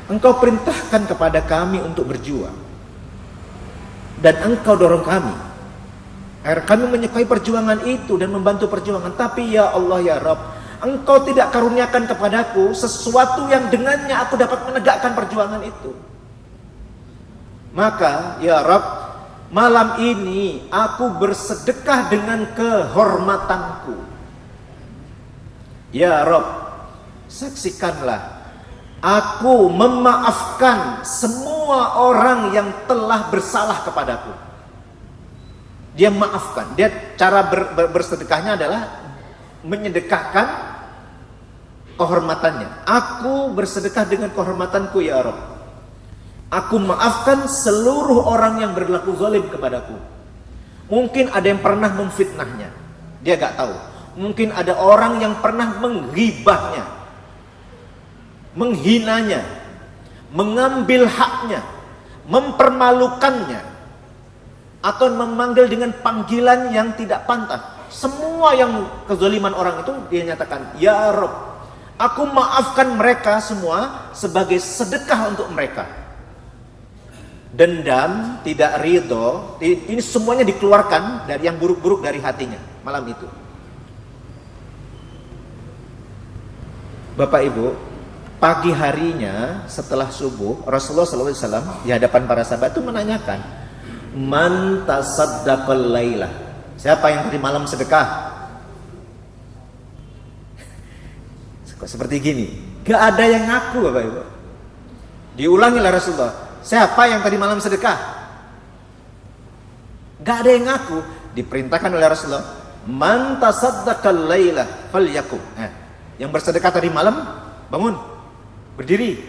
Engkau perintahkan kepada kami untuk berjuang dan Engkau dorong kami agar kami menyukai perjuangan itu dan membantu perjuangan. Tapi ya Allah, ya Rabb, Engkau tidak karuniakan kepadaku sesuatu yang dengannya aku dapat menegakkan perjuangan itu. Maka ya Rabb, malam ini aku bersedekah dengan kehormatanku. Ya Rabb, saksikanlah aku memaafkan semua orang yang telah bersalah kepadaku. Dia maafkan. Dia cara bersedekahnya adalah menyedekahkan kehormatannya. Aku bersedekah dengan kehormatanku ya Rabb. Aku maafkan seluruh orang yang berlaku zalim kepadaku. Mungkin ada yang pernah memfitnahnya, dia gak tahu. Mungkin ada orang yang pernah menghibahnya, menghinanya, mengambil haknya, mempermalukannya, atau memanggil dengan panggilan yang tidak pantas. Semua yang kezaliman orang itu dia nyatakan, ya Rabb, aku maafkan mereka semua sebagai sedekah untuk mereka. Dendam, tidak ridho, ini semuanya dikeluarkan dari yang buruk-buruk dari hatinya malam itu. Bapak Ibu, pagi harinya setelah subuh, Rasulullah SAW di hadapan para sahabat itu menanyakan, man tasaddaqal lailah, siapa yang tadi malam sedekah? Seperti gini, gak ada yang ngaku Bapak Ibu. Diulangi oleh Rasulullah, siapa yang tadi malam sedekah? Gak ada yang ngaku. Diperintahkan oleh Rasulullah, man tasaddaqal lailah falyakum. Yang bersedekah tadi malam bangun, berdiri.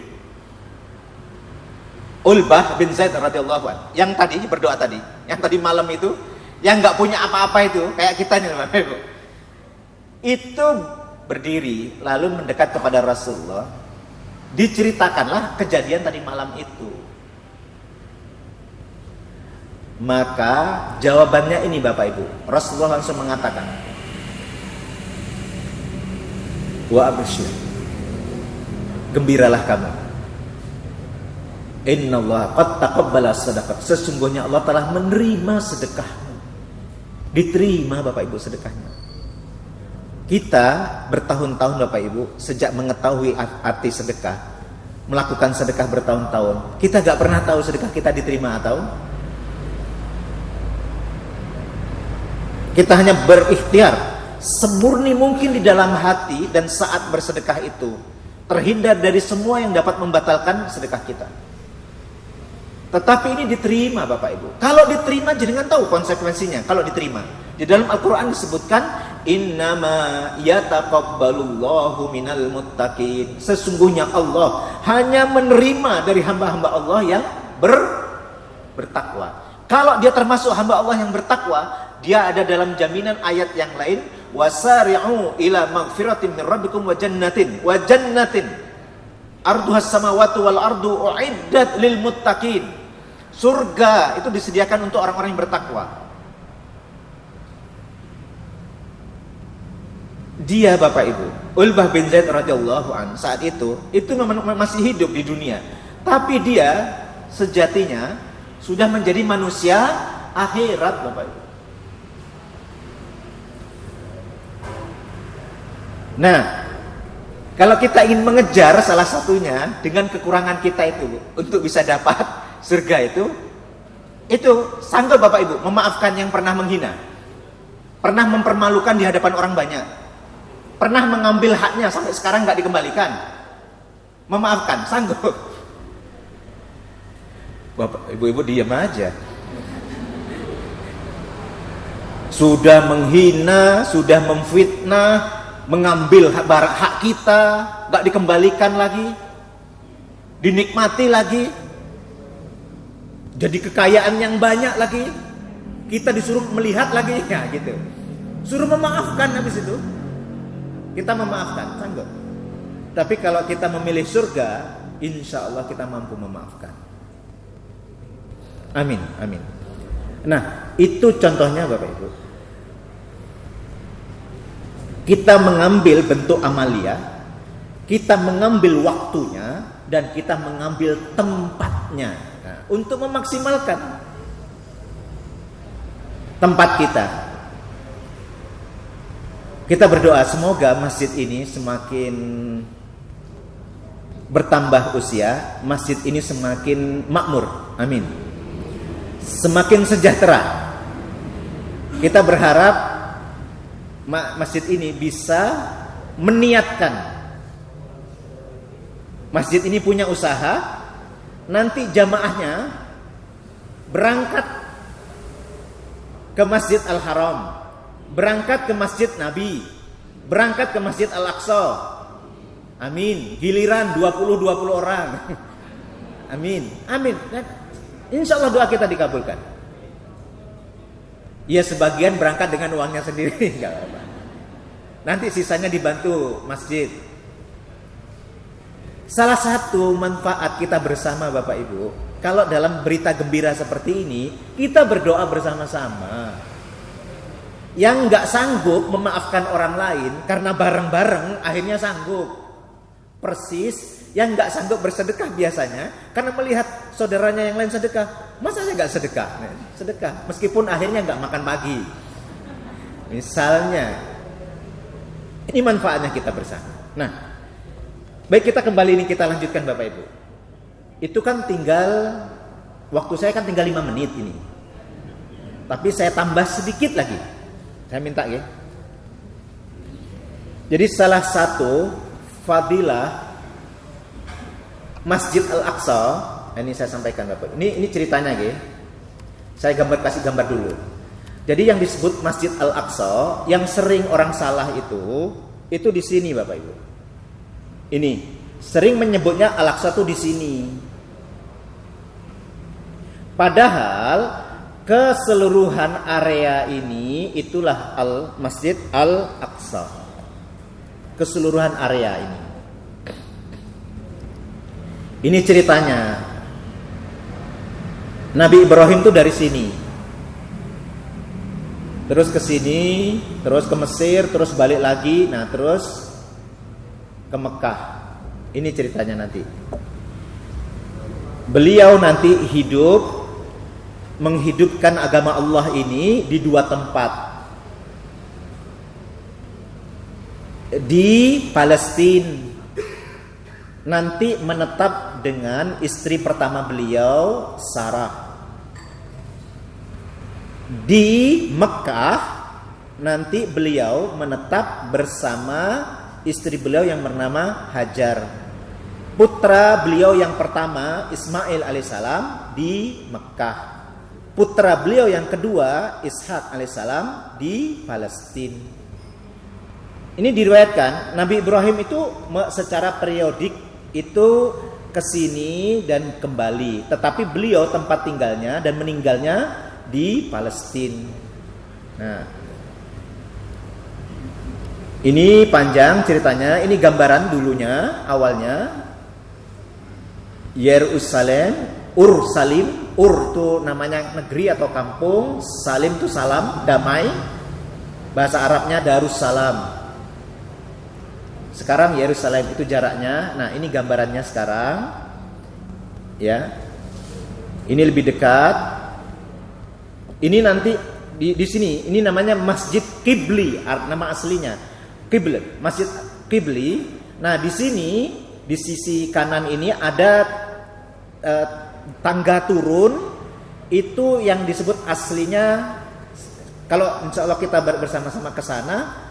Ulbah bin Zaid radhiyallahu anhu, yang tadi berdoa tadi, yang tadi malam itu, yang nggak punya apa-apa itu, kayak kita nih Bapak Ibu, itu berdiri lalu mendekat kepada Rasulullah. Diceritakanlah kejadian tadi malam itu. Maka jawabannya ini Bapak Ibu, Rasulullah langsung mengatakan, wa absyir, gembiralah kamu, innallaha qad taqabbala sadaqah, sesungguhnya Allah telah menerima sedekahmu. Diterima Bapak Ibu sedekahnya. Kita bertahun-tahun Bapak Ibu, sejak mengetahui arti sedekah, melakukan sedekah bertahun-tahun, kita gak pernah tahu sedekah kita diterima atau kita hanya berikhtiar semurni mungkin di dalam hati, dan saat bersedekah itu terhindar dari semua yang dapat membatalkan sedekah kita. Tetapi ini diterima Bapak Ibu. Kalau diterima jangan tahu konsekuensinya. Kalau diterima, di dalam Al-Quran disebutkan, innama yataqabbalullahu minal muttaqin, sesungguhnya Allah hanya menerima dari hamba-hamba Allah yang bertakwa. Kalau dia termasuk hamba Allah yang bertakwa, dia ada dalam jaminan ayat yang lain, wasari'u ila maghfiratin min rabbikum wa jannatin arduhas samawati wal ardu uiddat lil muttaqin. Surga itu disediakan untuk orang-orang yang bertakwa. Dia Bapak Ibu, Ulbah bin Zaid radhiyallahu an, saat itu masih hidup di dunia, tapi dia sejatinya sudah menjadi manusia akhirat Bapak Ibu. Nah, kalau kita ingin mengejar salah satunya dengan kekurangan kita itu untuk bisa dapat surga itu sanggup Bapak Ibu memaafkan yang pernah menghina, pernah mempermalukan di hadapan orang banyak, pernah mengambil haknya sampai sekarang nggak dikembalikan, memaafkan, sanggup? Bapak Ibu diam aja. Sudah menghina, sudah memfitnah, mengambil hak kita, gak dikembalikan lagi, dinikmati lagi, jadi kekayaan yang banyak lagi, kita disuruh melihat lagi, ya gitu. Suruh memaafkan, habis itu kita memaafkan, sanggup. Tapi kalau kita memilih surga, insya Allah kita mampu memaafkan. Amin, amin. Nah, itu contohnya Bapak Ibu. Kita mengambil bentuk amalia, kita mengambil waktunya, dan kita mengambil tempatnya, nah, untuk memaksimalkan tempat kita. Kita berdoa semoga masjid ini semakin bertambah usia, masjid ini semakin makmur, amin. Semakin sejahtera. Kita berharap masjid ini bisa meniatkan, masjid ini punya usaha, nanti jamaahnya berangkat ke Masjid Al-Haram, berangkat ke Masjid Nabi, berangkat ke Masjid Al-Aqsa, amin. Giliran 20 orang. Amin, amin. Insya Allah doa kita dikabulkan. Ya, sebagian berangkat dengan uangnya sendiri, enggak apa-apa. Nanti sisanya dibantu masjid. Salah satu manfaat kita bersama Bapak Ibu, kalau dalam berita gembira seperti ini, kita berdoa bersama-sama. Yang enggak sanggup memaafkan orang lain karena bareng-bareng akhirnya sanggup. Persis yang nggak sanggup bersedekah biasanya karena melihat saudaranya yang lain sedekah, masa saya nggak sedekah? Sedekah meskipun akhirnya nggak makan pagi. Misalnya, ini manfaatnya kita bersama. Nah, baik, kita kembali ini kita lanjutkan Bapak Ibu. Itu kan tinggal, waktu saya kan tinggal 5 menit ini. Tapi saya tambah sedikit lagi. Saya minta ya. Jadi salah satu fadilah Masjid Al-Aqsa, ini saya sampaikan Bapak. Ini ceritanya ya. Saya kasih gambar dulu. Jadi yang disebut Masjid Al-Aqsa, yang sering orang salah itu di sini Bapak Ibu. Ini sering menyebutnya Al-Aqsa tuh di sini. Padahal keseluruhan area ini itulah Masjid Al-Aqsa. Keseluruhan area ini. Ini ceritanya. Nabi Ibrahim tuh dari sini. Terus ke sini, terus ke Mesir, terus balik lagi, nah terus ke Mekah. Ini ceritanya nanti. Beliau nanti hidup menghidupkan agama Allah ini di 2 tempat. Di Palestina. Nanti menetap dengan istri pertama beliau, Sarah. Di Mekah nanti beliau menetap bersama istri beliau yang bernama Hajar. Putra beliau yang pertama, Ismail alaihissalam, di Mekah. Putra beliau yang kedua, Ishak alaihissalam, di Palestina. Ini diriwayatkan Nabi Ibrahim itu secara periodik itu kesini dan kembali, tetapi beliau tempat tinggalnya dan meninggalnya di Palestina. Nah, ini panjang ceritanya. Ini gambaran dulunya, awalnya Yerusalem, Salim. Itu namanya negeri atau kampung, Salim itu salam, damai. Bahasa Arabnya Darussalam. Sekarang Yerusalem itu jaraknya. Nah, ini gambarannya sekarang. Ya. Ini lebih dekat. Ini nanti di sini, ini namanya Masjid Qibli, nama aslinya. Qibli, Masjid Qibli. Nah, di sini di sisi kanan ini ada tangga turun. Itu yang disebut aslinya, kalau insya Allah kita bersama-sama ke sana,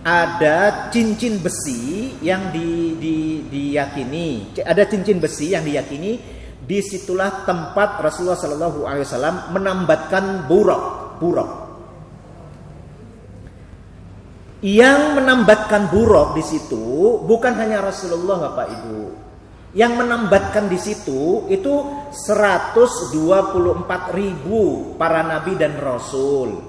ada cincin besi yang diyakini, ada cincin besi yang diyakini disitulah tempat Rasulullah SAW menambatkan buruk. Yang menambatkan buruk di situ bukan hanya Rasulullah Bapak Ibu, Yang menambatkan di situ itu 124.000 para nabi dan rasul.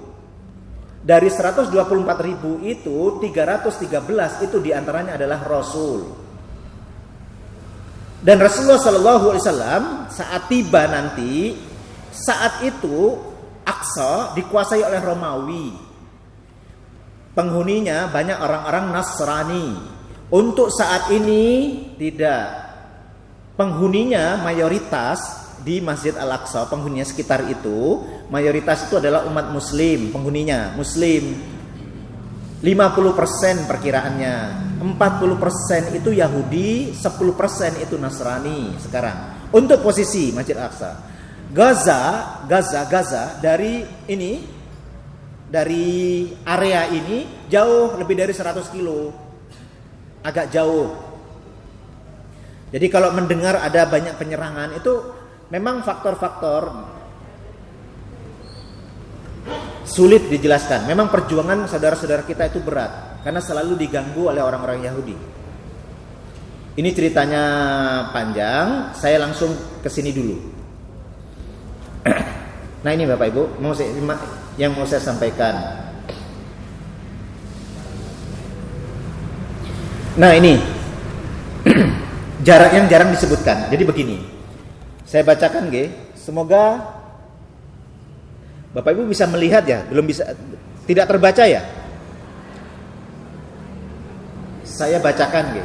Dari 124.000 itu 313 itu diantaranya adalah rasul. Dan Rasulullah SAW saat tiba nanti, saat itu Aqsa dikuasai oleh Romawi. Penghuninya banyak orang-orang Nasrani. Untuk saat ini tidak. Penghuninya mayoritas di Masjid Al-Aqsa, penghuninya sekitar itu, mayoritas itu adalah umat muslim, penghuninya muslim. 50% perkiraannya, 40% itu Yahudi, 10% itu Nasrani sekarang. Untuk posisi Masjid Al-Aqsa. Gaza dari area ini jauh lebih dari 100 kilo. Agak jauh. Jadi kalau mendengar ada banyak penyerangan itu memang faktor-faktor sulit dijelaskan. Memang perjuangan saudara-saudara kita itu berat karena selalu diganggu oleh orang-orang Yahudi. Ini ceritanya panjang, saya langsung ke sini dulu. Nah ini Bapak Ibu, yang mau saya sampaikan. Nah ini jarak yang jarang disebutkan. Jadi begini, saya bacakan semoga Bapak Ibu bisa melihat ya, belum bisa, tidak terbaca ya. Saya bacakan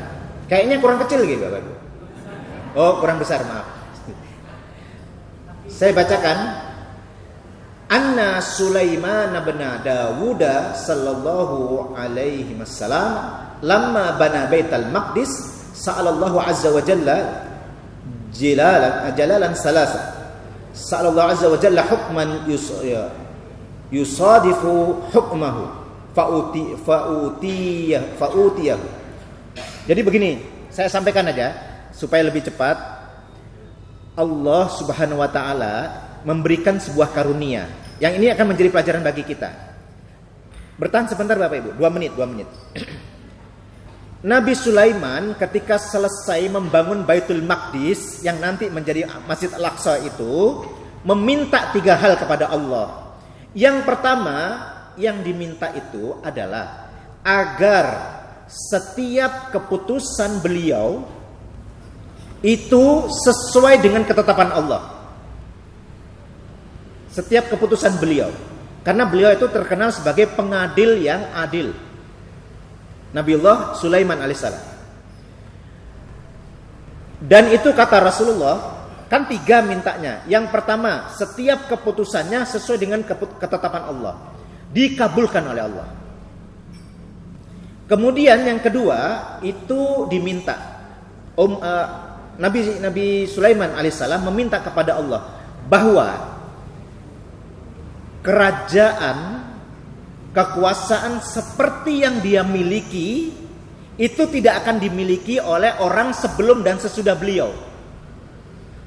kayaknya kurang kecil Bapak Ibu. Oh kurang besar, maaf. Saya bacakan. Anna Sulaiman bin Dawud sallallahu alaihi wasallam lamma bana Baitul Maqdis sa'alallahu azza wa jalla jalalan salasa. Sa'alallahu azza wa jalla hukman yusadifu hukmahu fa'utiyahu. Jadi begini, saya sampaikan aja supaya lebih cepat. Allah Subhanahu wa taala memberikan sebuah karunia. Yang ini akan menjadi pelajaran bagi kita. Bertahan sebentar Bapak Ibu, 2 menit. Nabi Sulaiman ketika selesai membangun Baitul Maqdis yang nanti menjadi Masjid Al-Aqsa itu meminta 3 hal kepada Allah. Yang pertama yang diminta itu adalah agar setiap keputusan beliau itu sesuai dengan ketetapan Allah. Setiap keputusan beliau, karena beliau itu terkenal sebagai pengadil yang adil. Nabiullah Sulaiman alaihissalam. Dan itu kata Rasulullah, kan 3 mintanya. Yang pertama, setiap keputusannya sesuai dengan ketetapan Allah, dikabulkan oleh Allah. Kemudian yang kedua itu diminta Nabi Sulaiman alaihissalam meminta kepada Allah bahwa kerajaan, kekuasaan seperti yang dia miliki itu tidak akan dimiliki oleh orang sebelum dan sesudah beliau.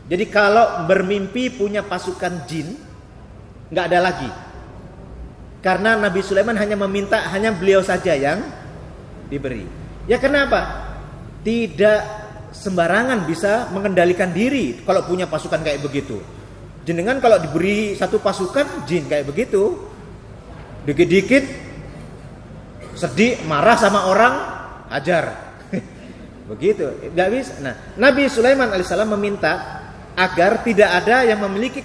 Jadi kalau bermimpi punya pasukan jin, nggak ada lagi. Karena Nabi Sulaiman hanya meminta, hanya beliau saja yang diberi. Ya kenapa? Tidak sembarangan bisa mengendalikan diri kalau punya pasukan kayak begitu. Jenengan kalau diberi satu pasukan jin kayak begitu, dikit-dikit sedih, marah sama orang, ajar. Begitu, nggak bisa. Nah, Nabi Sulaiman alaihissalam meminta agar tidak ada yang memiliki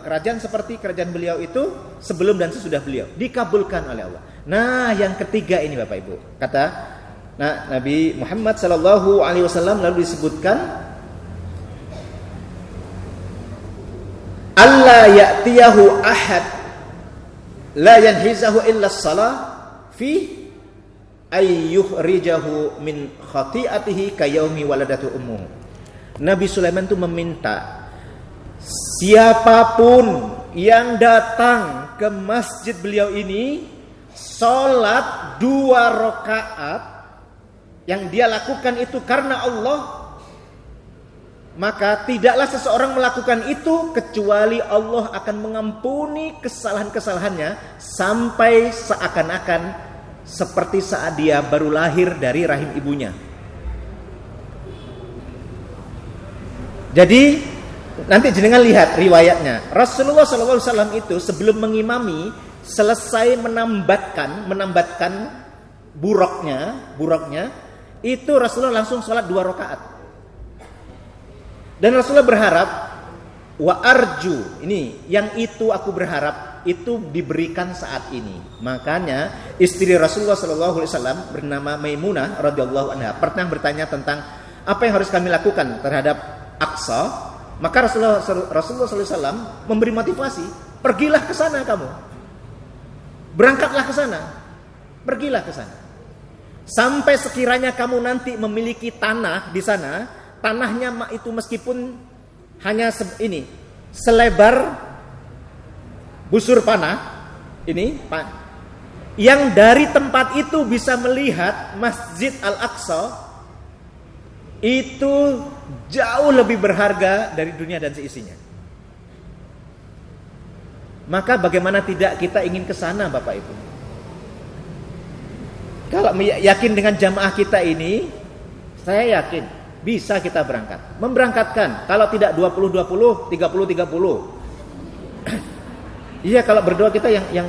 kerajaan seperti kerajaan beliau itu sebelum dan sesudah beliau, dikabulkan oleh Allah. Nah, yang ketiga ini Bapak Ibu, kata Nabi Muhammad sallallahu alaihi wasallam lalu disebutkan alla ya'tiyahu ahad la yanhizahu illa as-salah fi ayyuhrijahu min khati'atihi kayaumi waladatu ummuh. Nabi Sulaiman itu meminta siapapun yang datang ke masjid beliau ini salat 2 rakaat yang dia lakukan itu karena Allah, maka tidaklah seseorang melakukan itu kecuali Allah akan mengampuni kesalahan-kesalahannya sampai seakan-akan seperti saat dia baru lahir dari rahim ibunya. Jadi nanti jenengan lihat riwayatnya. Rasulullah SAW itu sebelum mengimami selesai menambatkan buruknya itu Rasulullah langsung sholat 2 rakaat. Dan Rasulullah berharap wa arju, ini yang itu aku berharap itu diberikan saat ini. Makanya istri Rasulullah SAW bernama Maimunah radhiyallahu anha pernah bertanya tentang apa yang harus kami lakukan terhadap Aqsa. Maka Rasulullah SAW memberi motivasi, pergilah ke sana kamu, berangkatlah ke sana, pergilah ke sana. Sampai sekiranya kamu nanti memiliki tanah di sana, tanahnya itu meskipun hanya selebar busur panah ini, yang dari tempat itu bisa melihat Masjid Al-Aqsa, itu jauh lebih berharga dari dunia dan seisinya. Maka bagaimana tidak kita ingin ke sana, Bapak Ibu? Kalau yakin dengan jamaah kita ini, saya yakin bisa kita berangkat. Memberangkatkan, kalau tidak 20-20, 30-30. Iya, kalau berdoa kita yang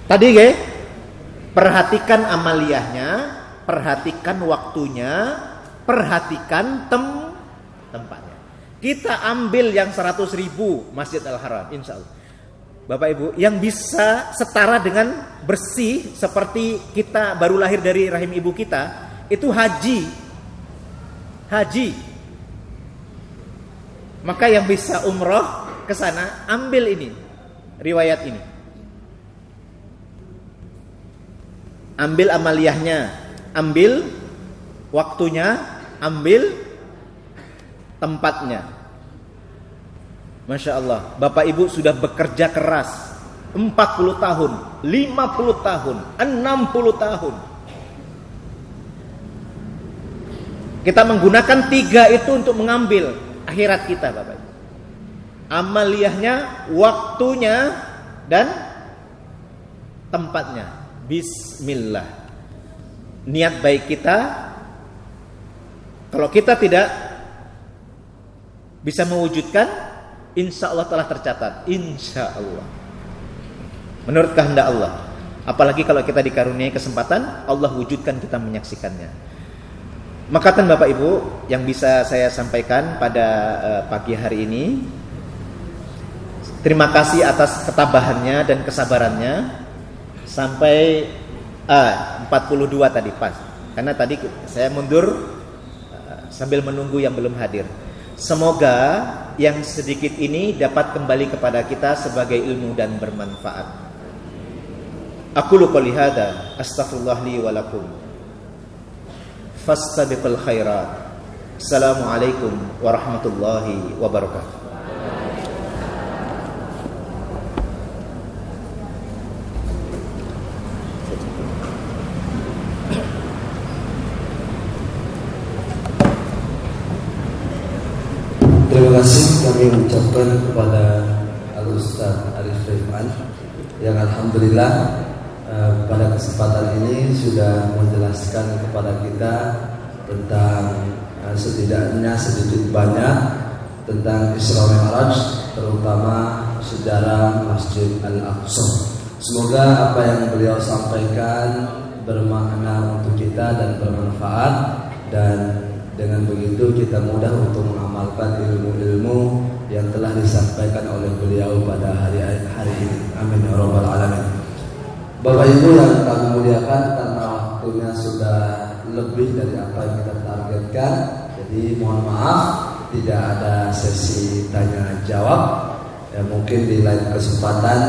tadi perhatikan amaliyahnya, perhatikan waktunya, perhatikan tempatnya. Kita ambil yang 100.000 Masjid Al-Haram, insya Allah. Bapak Ibu, yang bisa setara dengan bersih seperti kita baru lahir dari rahim ibu kita, itu haji. Maka yang bisa umroh ke sana, ambil ini, riwayat ini. Ambil amaliyahnya, ambil waktunya, ambil tempatnya. Masya Allah, Bapak Ibu sudah bekerja keras 40 tahun, 50 tahun, 60 tahun. Kita menggunakan 3 itu untuk mengambil akhirat kita, Bapak Ibu. Amaliyahnya, waktunya, dan tempatnya. Bismillah. Niat baik kita, kalau kita tidak bisa mewujudkan, insya Allah telah tercatat. Insya Allah, menurut kehendak Allah. Apalagi kalau kita dikaruniai kesempatan, Allah wujudkan, kita menyaksikannya. Maka Bapak Ibu, yang bisa saya sampaikan pada pagi hari ini, terima kasih atas ketabahannya dan kesabarannya sampai 42 tadi pas. Karena tadi saya mundur sambil menunggu yang belum hadir. Semoga yang sedikit ini dapat kembali kepada kita sebagai ilmu dan bermanfaat. Aqulu qouli hadza, astaghfirullah li wa lakum. Fastabiqul khairat. Assalamualaikum warahmatullahi wabarakatuh. Terima kasih kami ucapkan kepada Al-Ustaz Arif Rifan yang alhamdulillah pada kesempatan ini sudah menjelaskan kepada kita tentang setidaknya sedikit banyak tentang Isra Mi'raj, terutama sejarah Masjid Al-Aqsa. Semoga apa yang beliau sampaikan bermakna untuk kita dan bermanfaat, dan dengan begitu kita mudah untuk mengamalkan ilmu-ilmu yang telah disampaikan oleh beliau pada hari ini. Amin ya rabbal alamin. Bapak Ibu yang kami muliakan, karena waktunya sudah lebih dari apa yang kita targetkan, jadi mohon maaf tidak ada sesi tanya jawab. Ya, mungkin di lain kesempatan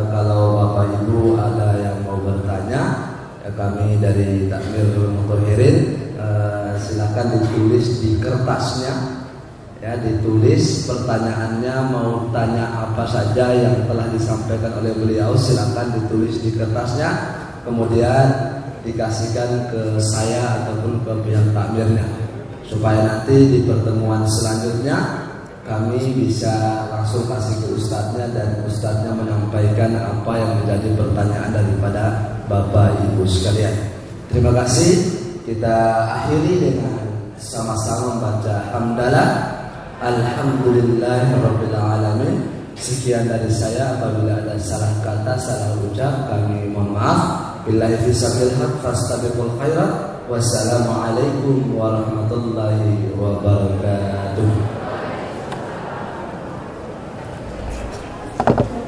kalau Bapak Ibu ada yang mau bertanya, ya, kami dari Takmirul Mutahhirin silakan ditulis di kertasnya, ya, ditulis pertanyaannya, mau tanya apa saja yang telah disampaikan oleh beliau, silakan ditulis di kertasnya, kemudian dikasihkan ke saya ataupun ke pihak takmirnya, supaya nanti di pertemuan selanjutnya kami bisa langsung kasih ke ustadznya dan ustadznya menyampaikan apa yang menjadi pertanyaan daripada Bapak Ibu sekalian. Terima kasih. Kita akhiri dengan sama-sama membaca hamdalah. Alhamdulillahirabbil alamin. Sekian dari saya, apabila ada salah kata, salah ucap, kami mohon maaf. Billahi fisabilil haq fastabiqul khairat. Wassalamualaikum warahmatullahi wabarakatuh.